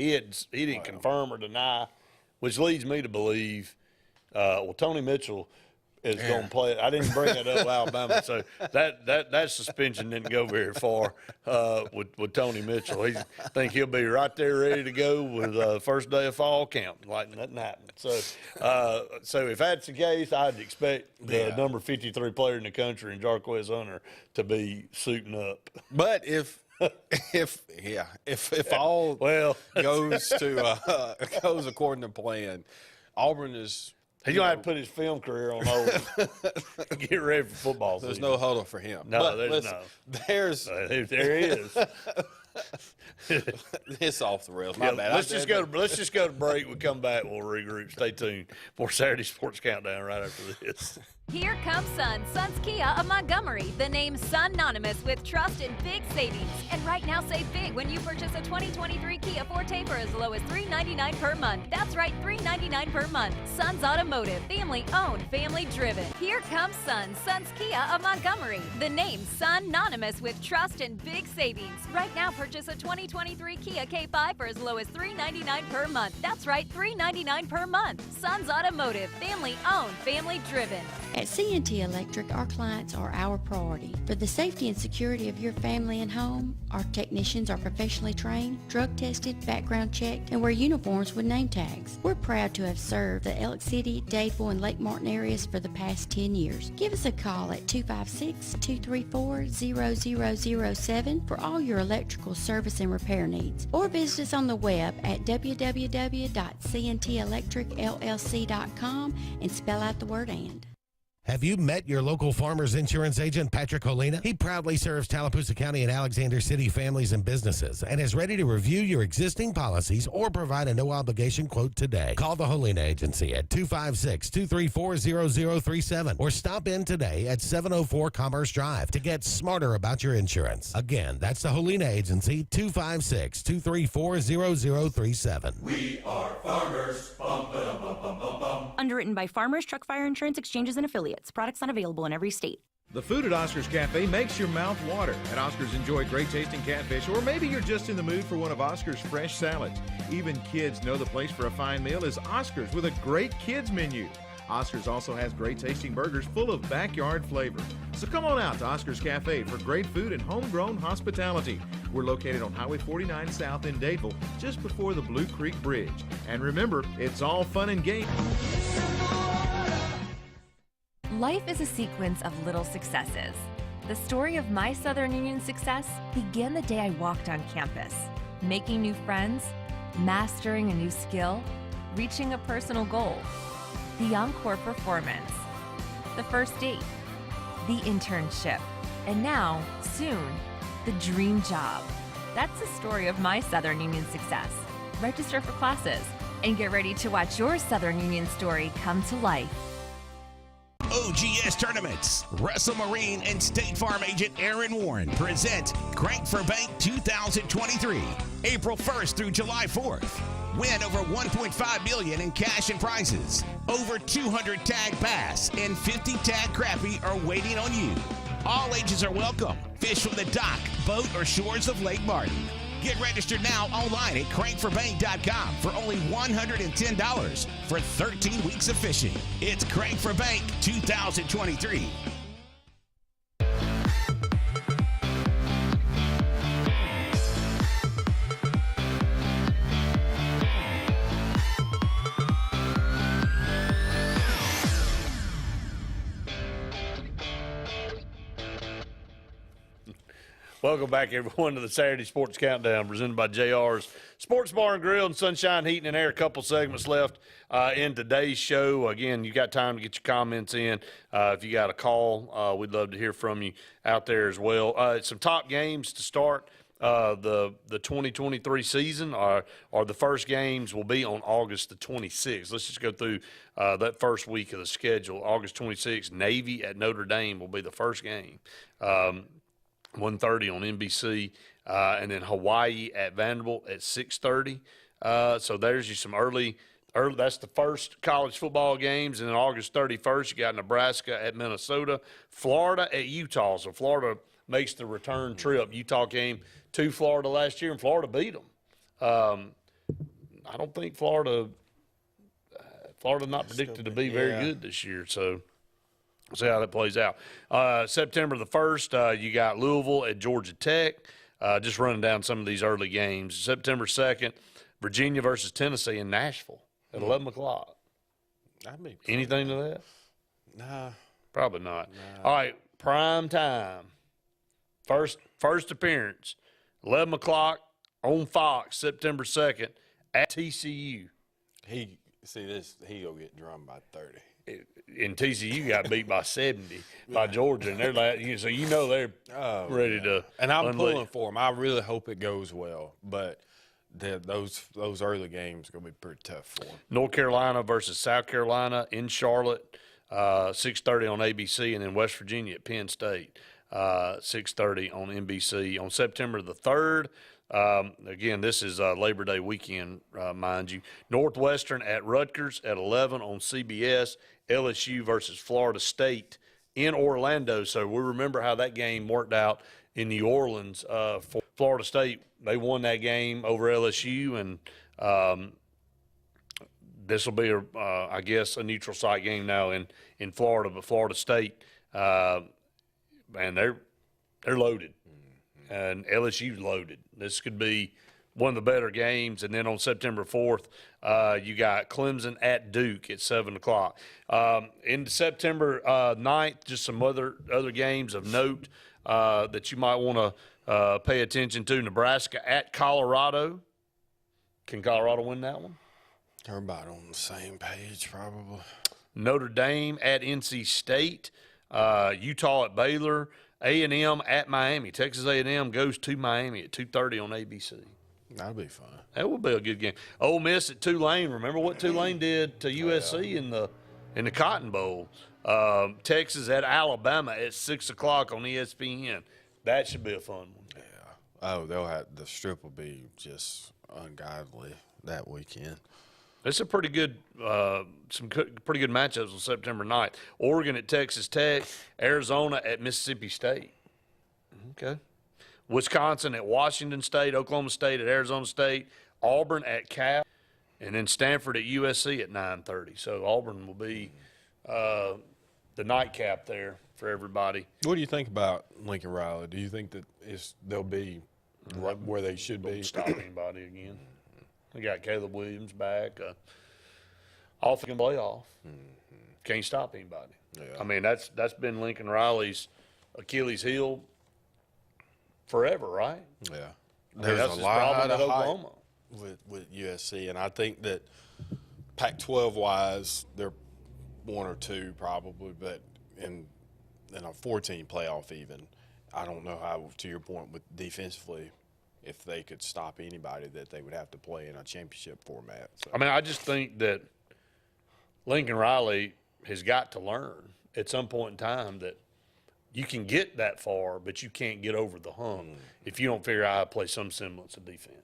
He didn't confirm or deny, which leads me to believe, Tony Mitchell is going to play it. I didn't bring it up, Alabama, so that suspension didn't go very far with Tony Mitchell. I think he'll be right there ready to go with first day of fall camp, like nothing happened. So if that's the case, I'd expect the number 53 player in the country, in Jarquez Hunter, to be suiting up. But if all goes according to plan, Auburn is. He's going to have to put his film career on hold and get ready for football season. There's no huddle for him. No, there's no. There is. It's off the rails. My bad. Let's just go to break. We'll come back. We'll regroup. Stay tuned for Saturday Sports Countdown right after this. Here comes Sun, Sun's Kia of Montgomery. The name synonymous with trust and big savings. And right now, save big when you purchase a 2023 Kia Forte for as low as $399 per month. That's right, $399 per month. Sun's Automotive, family owned, family driven. Here comes Sun, Sun's Kia of Montgomery. The name synonymous with trust and big savings. Right now, purchase a 2023 Kia K5 for as low as $399 per month. That's right, $399 per month. Sun's Automotive, family owned, family driven. At C&T Electric, our clients are our priority. For the safety and security of your family and home, our technicians are professionally trained, drug tested, background checked, and wear uniforms with name tags. We're proud to have served the Elk City, Dadeville, and Lake Martin areas for the past 10 years. Give us a call at 256-234-0007 for all your electrical service and repair needs, or visit us on the web at www.cntelectricllc.com and spell out the word "and." Have you met your local Farmers Insurance agent, Patrick Holina? He proudly serves Tallapoosa County and Alexander City families and businesses and is ready to review your existing policies or provide a no-obligation quote today. Call the Holina Agency at 256-234-0037 or stop in today at 704 Commerce Drive to get smarter about your insurance. Again, that's the Holina Agency, 256-234-0037. We are farmers. Bum, ba-dum, bum, bum, bum, bum. Underwritten by Farmers Truck Fire Insurance Exchanges and Affiliates. Products not available in every state. The food at Oscar's Cafe makes your mouth water. At Oscar's, enjoy great tasting catfish, or maybe you're just in the mood for one of Oscar's fresh salads. Even kids know the place for a fine meal is Oscar's, with a great kids menu. Oscar's also has great tasting burgers full of backyard flavor. So come on out to Oscar's Cafe for great food and homegrown hospitality. We're located on Highway 49 South in Dadeville, just before the Blue Creek Bridge. And remember, it's all fun and games. Life is a sequence of little successes. The story of my Southern Union success began the day I walked on campus, making new friends, mastering a new skill, reaching a personal goal, the encore performance, the first date, the internship, and now, soon, the dream job. That's the story of my Southern Union success. Register for classes and get ready to watch your Southern Union story come to life. OGS Tournaments. Russell Marine and State Farm agent Aaron Warren present Crank for Bank 2023, April 1st through July 4th. Win over $1.5 million in cash and prizes. Over 200 tag bass and 50 tag crappie are waiting on you. All ages are welcome. Fish from the dock, boat, or shores of Lake Martin. Get registered now online at crankforbank.com for only $110 for 13 weeks of fishing. It's Crank for Bank 2023. Welcome back, everyone, to the Saturday Sports Countdown presented by JR's Sports Bar and Grill and Sunshine Heating and Air. A couple segments left in today's show. Again, you got time to get your comments in. If you got a call, we'd love to hear from you out there as well. Some top games to start the 2023 season. Or the first games will be on August the 26th. Let's just go through that first week of the schedule. August 26th, Navy at Notre Dame will be the first game. 1:30 on NBC, and then Hawaii at Vanderbilt at 6:30. So there's you some early. That's the first college football games, and then August 31st, you got Nebraska at Minnesota, Florida at Utah. So Florida makes the return trip. Utah came to Florida last year, and Florida beat them. I don't think Florida not predicted to be very good this year, so. We'll see how that plays out. September the 1st, you got Louisville at Georgia Tech. Just running down some of these early games. September 2nd, Virginia versus Tennessee in Nashville at 11 o'clock. Anything to that? Nah. Probably not. Nah. All right, prime time. First appearance, 11 o'clock on Fox, September 2nd at TCU. He gonna get drummed by 30. And TCU got beat by 70 by Georgia, and they're like, so they're ready to. And I'm pulling for them. I really hope it goes well, but those early games are gonna be pretty tough for them. North Carolina versus South Carolina in Charlotte, 6:30 on ABC, and then West Virginia at Penn State, 6:30 on NBC on September the 3rd. Again, this is Labor Day weekend, mind you. Northwestern at Rutgers at 11 on CBS. LSU versus Florida State in Orlando. So we remember how that game worked out in New Orleans for Florida State. They won that game over LSU, and this will be, I guess, a neutral site game now in Florida. But Florida State, man, they're loaded. And LSU's loaded. This could be one of the better games. And then on September 4th, you got Clemson at Duke at 7 o'clock. In September 9th, just some other games of note that you might want to pay attention to. Nebraska at Colorado. Can Colorado win that one? Everybody on the same page, probably. Notre Dame at NC State. Utah at Baylor. A&M at Miami. Texas A&M goes to Miami at 2:30 on ABC. That'll be fun. That will be a good game. Ole Miss at Tulane. Remember what Tulane did to USC in the Cotton Bowl. Texas at Alabama at 6 o'clock on ESPN. That should be a fun one. Yeah. Oh, the strip will be just ungodly that weekend. It's a pretty good, pretty good matchups on September 9th. Oregon at Texas Tech, Arizona at Mississippi State. Okay. Wisconsin at Washington State, Oklahoma State at Arizona State, Auburn at Cal, and then Stanford at USC at 9:30. So Auburn will be the nightcap there for everybody. What do you think about Lincoln Riley? Do you think that they'll be where they should be? Stop anybody again. They got Caleb Williams back. Off can play off. Can't stop anybody. Yeah. I mean, that's been Lincoln Riley's Achilles heel forever, right? Yeah. There's a lot of Oklahoma with USC, and I think that Pac-12 wise, they're 1 or 2 probably, but in a 14 playoff even, I don't know how, to your point, with defensively, if they could stop anybody, that they would have to play in a championship format. So. I mean, I just think that Lincoln Riley has got to learn at some point in time that you can get that far, but you can't get over the hump if you don't figure out how to play some semblance of defense.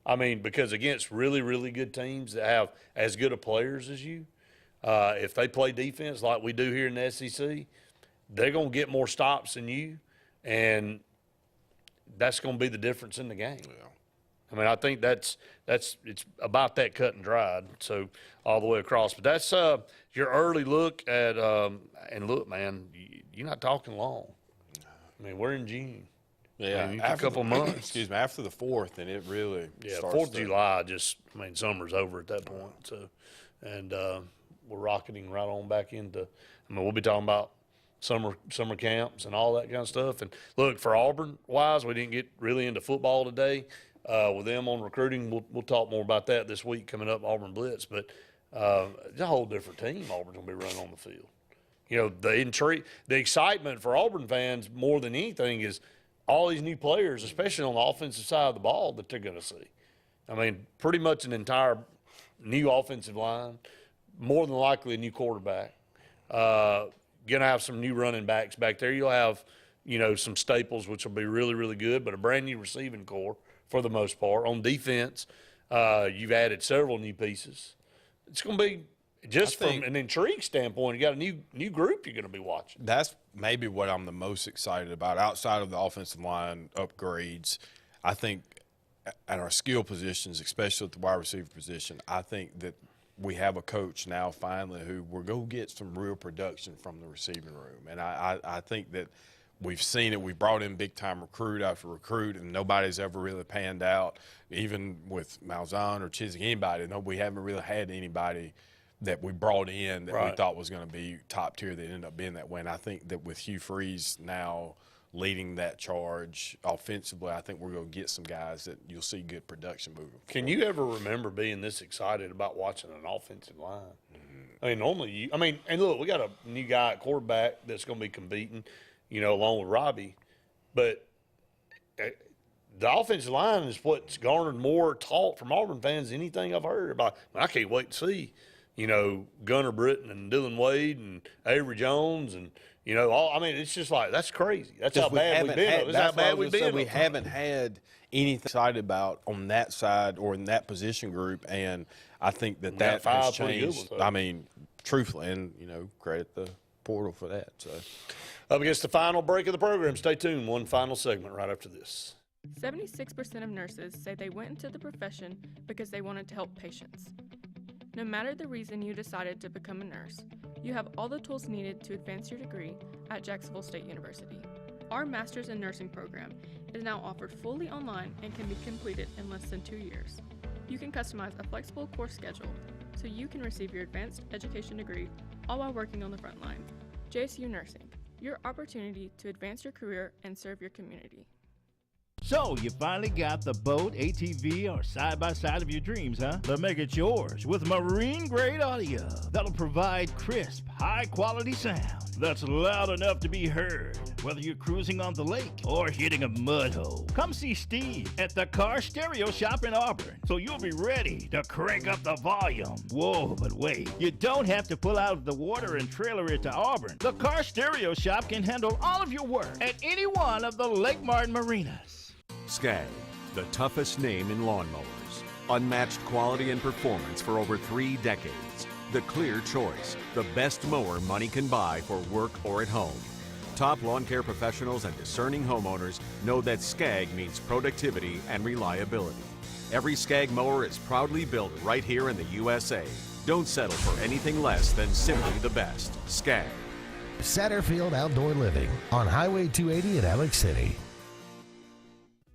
I mean, because against really, really good teams that have as good of players as you, if they play defense like we do here in the SEC, they're going to get more stops than you, and that's going to be the difference in the game. Yeah. I mean, I think it's about that cut and dried, so all the way across. But that's your early look at and look, man, you're not talking long. I mean, we're in June. Yeah, a couple of months. Excuse me, after the 4th, and it really starts 4th of July, summer's over at that point. So, and we're rocketing right on back into. I mean, we'll be talking about summer camps and all that kind of stuff. And look, for Auburn wise, we didn't get really into football today. With them on recruiting, we'll talk more about that this week coming up, Auburn Blitz. But it's a whole different team Auburn's going to be running on the field. You know, the intrigue, the excitement for Auburn fans more than anything is all these new players, especially on the offensive side of the ball, that they're going to see. I mean, pretty much an entire new offensive line, more than likely a new quarterback. Going to have some new running backs back there. You'll have, some staples, which will be really, really good, but a brand new receiving core for the most part. On defense, you've added several new pieces. It's going to be, just from an intrigue standpoint, you got a new group you're going to be watching. That's maybe what I'm the most excited about. Outside of the offensive line upgrades, I think at our skill positions, especially at the wide receiver position, I think that we have a coach now finally who will go get some real production from the receiving room. And I think that we've seen it. We brought in big-time recruit after recruit, and nobody's ever really panned out, even with Malzahn or Chiswick, anybody. No, we haven't really had anybody that we brought in that we thought was going to be top tier that ended up being that way. And I think that with Hugh Freeze now leading that charge offensively, I think we're going to get some guys that you'll see good production moving forward. Can you ever remember being this excited about watching an offensive line? Mm-hmm. I mean, normally and look, we got a new guy at quarterback that's going to be competing, along with Robbie. But the offensive line is what's garnered more talk from Auburn fans than anything I've heard about. I can't wait to see, Gunnar Britton and Dylan Wade and Avery Jones and, it's just like, that's crazy. That's how bad we've been. That's how bad we've been. We haven't had anything excited about on that side or in that position group, and I think that has changed. I mean, truthfully, and, credit the portal for that. So, up against the final break of the program. Stay tuned. One final segment right after this. 76% of nurses say they went into the profession because they wanted to help patients. No matter the reason you decided to become a nurse, you have all the tools needed to advance your degree at Jacksonville State University. Our Master's in Nursing program is now offered fully online and can be completed in less than 2 years. You can customize a flexible course schedule so you can receive your advanced education degree all while working on the front line. JSU Nursing, your opportunity to advance your career and serve your community. So, you finally got the boat, ATV, or side-by-side of your dreams, huh? Then make it yours with marine-grade audio that'll provide crisp, high-quality sound that's loud enough to be heard, whether you're cruising on the lake or hitting a mud hole. Come see Steve at the Car Stereo Shop in Auburn, so you'll be ready to crank up the volume. Whoa, but wait, you don't have to pull out of the water and trailer it to Auburn. The Car Stereo Shop can handle all of your work at any one of the Lake Martin marinas. SCAG, the toughest name in lawnmowers. Unmatched quality and performance for over 3 decades. The clear choice, the best mower money can buy for work or at home. Top lawn care professionals and discerning homeowners know that SCAG means productivity and reliability. Every SCAG mower is proudly built right here in the USA. Don't settle for anything less than simply the best. SCAG. Satterfield Outdoor Living on Highway 280 in Alex City.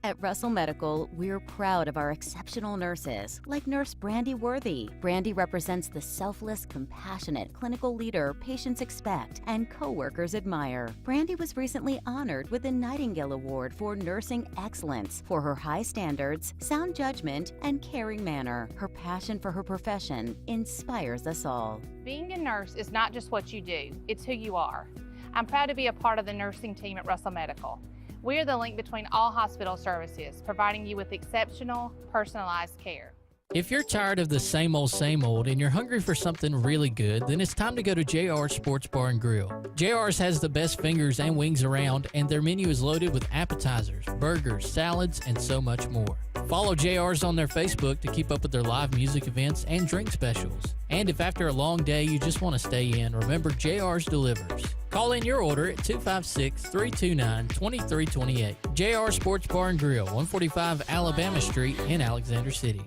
At Russell Medical, we're proud of our exceptional nurses, like Nurse Brandy Worthy. Brandy represents the selfless, compassionate clinical leader patients expect and coworkers admire. Brandy was recently honored with the Nightingale Award for Nursing Excellence for her high standards, sound judgment, and caring manner. Her passion for her profession inspires us all. Being a nurse is not just what you do, it's who you are. I'm proud to be a part of the nursing team at Russell Medical. We are the link between all hospital services, providing you with exceptional, personalized care. If you're tired of the same old, and you're hungry for something really good, then it's time to go to JR's Sports Bar and Grill. JR's has the best fingers and wings around, and their menu is loaded with appetizers, burgers, salads, and so much more. Follow JR's on their Facebook to keep up with their live music events and drink specials. And if after a long day you just want to stay in, remember JR's delivers. Call in your order at 256-329-2328. JR Sports Bar and Grill, 145 Alabama Street in Alexander City.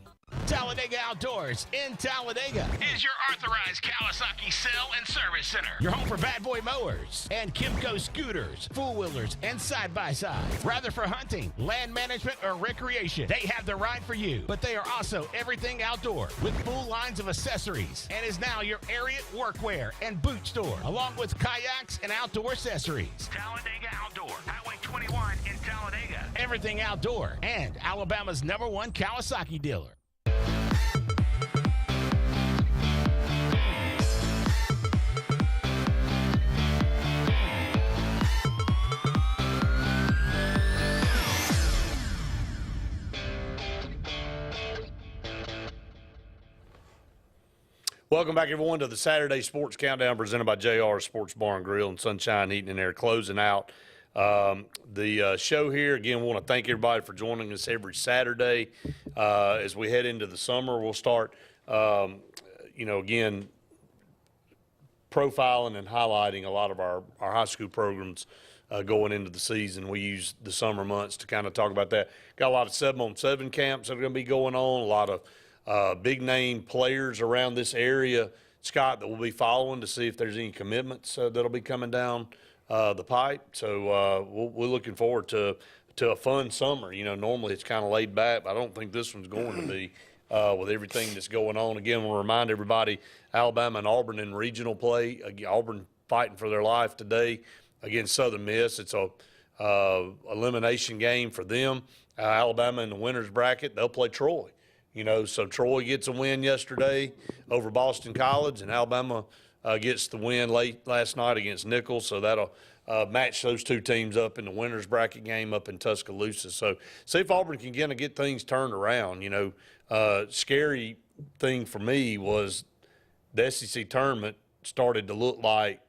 Talladega Outdoors in Talladega is your authorized Kawasaki sale and service center. Your home for Bad Boy mowers and Kimco scooters, four-wheelers, and side-by-side. Rather for hunting, land management, or recreation, they have the ride for you. But they are also everything outdoor with full lines of accessories and is now your Ariat workwear and boot store, along with kayaks and outdoor accessories. Talladega Outdoor, Highway 21 in Talladega. Everything outdoor and Alabama's #1 Kawasaki dealer. Welcome back, everyone, to the Saturday Sports Countdown presented by JR Sports Bar and Grill and Sunshine Heating and Air, closing out the show here. Again, we want to thank everybody for joining us every Saturday. As we head into the summer, we'll start, again, profiling and highlighting a lot of our high school programs going into the season. We use the summer months to kind of talk about that. Got a lot of 7-on-7 camps that are going to be going on, a lot of big-name players around this area, Scott, that we'll be following to see if there's any commitments that'll be coming down the pipe. So we're looking forward to a fun summer. Normally it's kind of laid back, but I don't think this one's going to be with everything that's going on. Again, we'll remind everybody, Alabama and Auburn in regional play. Auburn fighting for their life today against Southern Miss. It's a elimination game for them. Alabama in the winner's bracket, they'll play Troy. So Troy gets a win yesterday over Boston College, and Alabama gets the win late last night against Nichols. So that'll match those two teams up in the winner's bracket game up in Tuscaloosa. So see if Auburn can get things turned around. Scary thing for me was the SEC tournament started to look like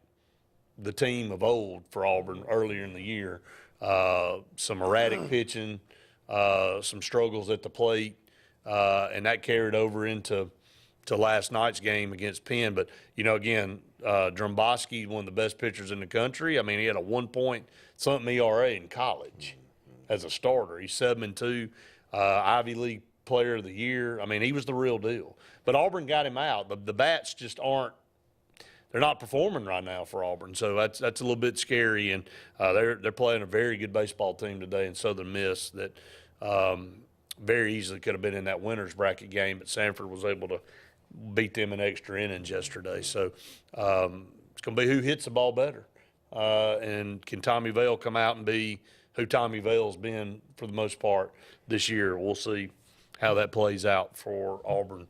the team of old for Auburn earlier in the year. Some erratic pitching, some struggles at the plate. And that carried over into last night's game against Penn. But, again, Drumboski, one of the best pitchers in the country. I mean, he had a 1-point-something ERA in college as a starter. He's 7-2, Ivy League Player of the Year. I mean, he was the real deal. But Auburn got him out. The bats just aren't – they're not performing right now for Auburn. So that's a little bit scary. And they're playing a very good baseball team today in Southern Miss that very easily could have been in that winner's bracket game, but Sanford was able to beat them in extra innings yesterday. So it's going to be who hits the ball better. And can Tommy Vale come out and be who Tommy Vale's been for the most part this year? We'll see how that plays out for Auburn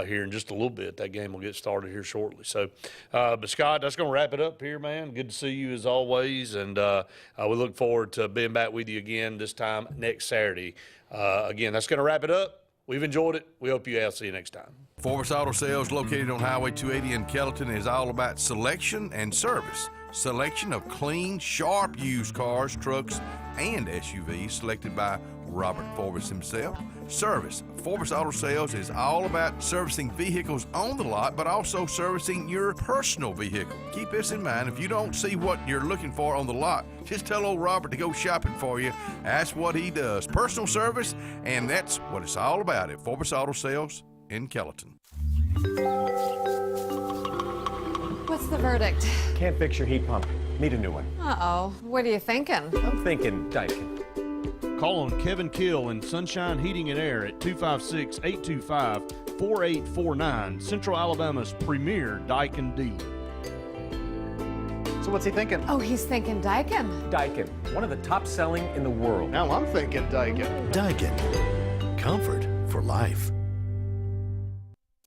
here in just a little bit. That game will get started here shortly. So, but Scott, that's going to wrap it up here, man. Good to see you as always. And we look forward to being back with you again this time next Saturday. Again, that's going to wrap it up. We've enjoyed it. We hope you'll see you next time. Forbes Auto Sales, located on Highway 280 in Kellyton, is all about selection and service. Selection of clean, sharp used cars, trucks, and SUVs selected by Robert Forbes himself. Service. Forbes Auto Sales is all about servicing vehicles on the lot, but also servicing your personal vehicle. Keep this in mind. If you don't see what you're looking for on the lot, just tell old Robert to go shopping for you. That's what he does. Personal service, and that's what it's all about at Forbes Auto Sales in Kellyton. What's the verdict? Can't fix your heat pump. Need a new one. Uh-oh. What are you thinking? I'm thinking Daikin. Call on Kevin Kill and Sunshine Heating and Air at 256-825-4849, Central Alabama's premier Daikin dealer. So what's he thinking? Oh, he's thinking Daikin. Daikin, one of the top selling in the world. Now I'm thinking Daikin. Daikin, comfort for life.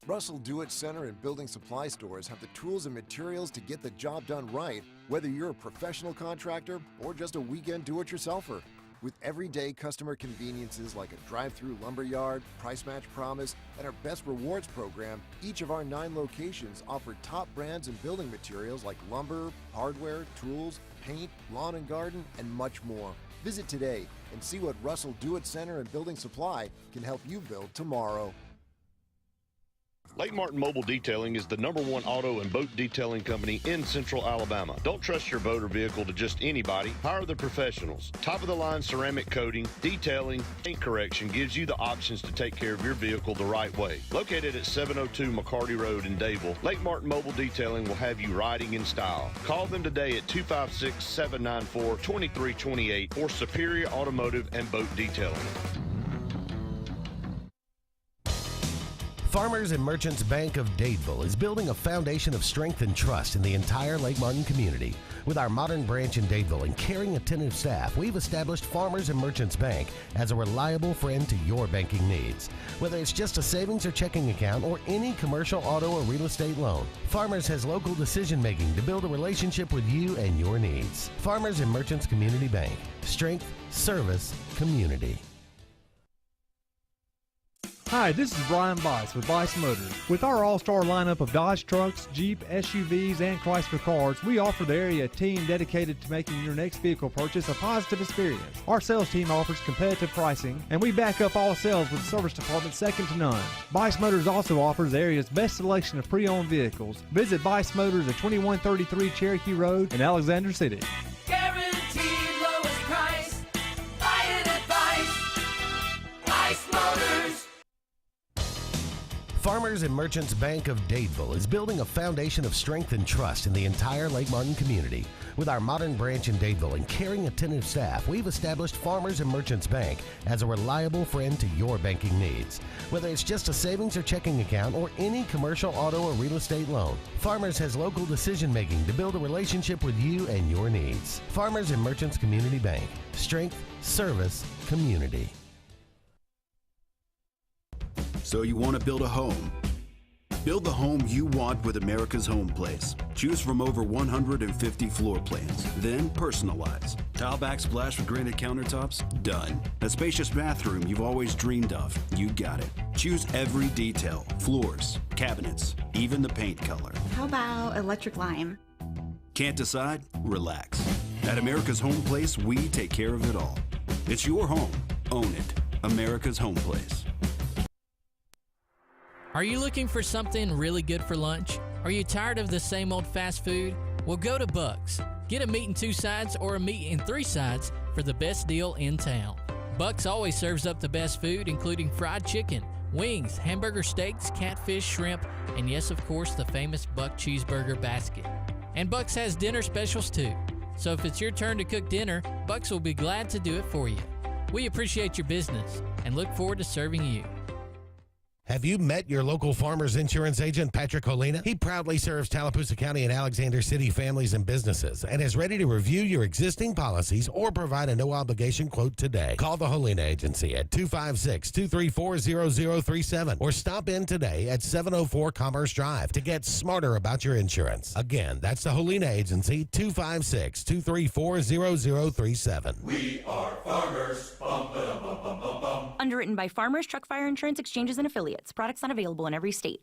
Russell Do-It Center and building supply stores have the tools and materials to get the job done right, whether you're a professional contractor or just a weekend do-it-yourselfer. With everyday customer conveniences like a drive-through lumberyard, price match promise, and our Best Rewards program, each of our 9 locations offer top brands and building materials like lumber, hardware, tools, paint, lawn and garden, and much more. Visit today and see what Russell Do-It Center and Building Supply can help you build tomorrow. Lake Martin Mobile Detailing is the #1 auto and boat detailing company in Central Alabama. Don't trust your boat or vehicle to just anybody. Hire the professionals. Top-of-the-line ceramic coating, detailing, paint correction gives you the options to take care of your vehicle the right way. Located at 702 McCarty Road in Dadeville, Lake Martin Mobile Detailing will have you riding in style. Call them today at 256-794-2328 or Superior Automotive and Boat Detailing. Farmers and Merchants Bank of Dadeville is building a foundation of strength and trust in the entire Lake Martin community. With our modern branch in Dadeville and caring, attentive staff, we've established Farmers and Merchants Bank as a reliable friend to your banking needs. Whether it's just a savings or checking account or any commercial, auto, or real estate loan, Farmers has local decision-making to build a relationship with you and your needs. Farmers and Merchants Community Bank. Strength, service, community. Hi, this is Brian Bice with Bice Motors. With our all-star lineup of Dodge trucks, Jeep, SUVs, and Chrysler cars, we offer the area team dedicated to making your next vehicle purchase a positive experience. Our sales team offers competitive pricing, and we back up all sales with a service department second to none. Bice Motors also offers the area's best selection of pre-owned vehicles. Visit Bice Motors at 2133 Cherokee Road in Alexander City. Guaranteed lowest price. Buy it at Bice Motors. Farmers and Merchants Bank of Dadeville is building a foundation of strength and trust in the entire Lake Martin community. With our modern branch in Dadeville and caring, attentive staff, we've established Farmers and Merchants Bank as a reliable friend to your banking needs. Whether it's just a savings or checking account or any commercial, auto, or real estate loan, Farmers has local decision-making to build a relationship with you and your needs. Farmers and Merchants Community Bank. Strength, service, community. So you want to build a home? Build the home you want with America's Home Place. Choose from over 150 floor plans, then personalize. Tile backsplash with granite countertops? Done. A spacious bathroom you've always dreamed of? You got it. Choose every detail, floors, cabinets, even the paint color. How about electric lime? Can't decide? Relax. At America's Home Place, we take care of it all. It's your home. Own it. America's Home Place. Are you looking for something really good for lunch? Are you tired of the same old fast food? Well, go to Buck's. Get a meat and 2 sides or a meat and 3 sides for the best deal in town. Buck's always serves up the best food, including fried chicken, wings, hamburger steaks, catfish, shrimp, and yes, of course, the famous Buck cheeseburger basket. And Buck's has dinner specials too. So if it's your turn to cook dinner, Buck's will be glad to do it for you. We appreciate your business and look forward to serving you. Have you met your local Farmers Insurance agent, Patrick Holina? He proudly serves Tallapoosa County and Alexander City families and businesses and is ready to review your existing policies or provide a no-obligation quote today. Call the Holina Agency at 256-234-0037 or stop in today at 704 Commerce Drive to get smarter about your insurance. Again, that's the Holina Agency, 256-234-0037. We are farmers. Bum, ba, dum, bum, bum, bum, bum. Underwritten by Farmers Truck Fire Insurance Exchanges and Affiliates. Products not available in every state.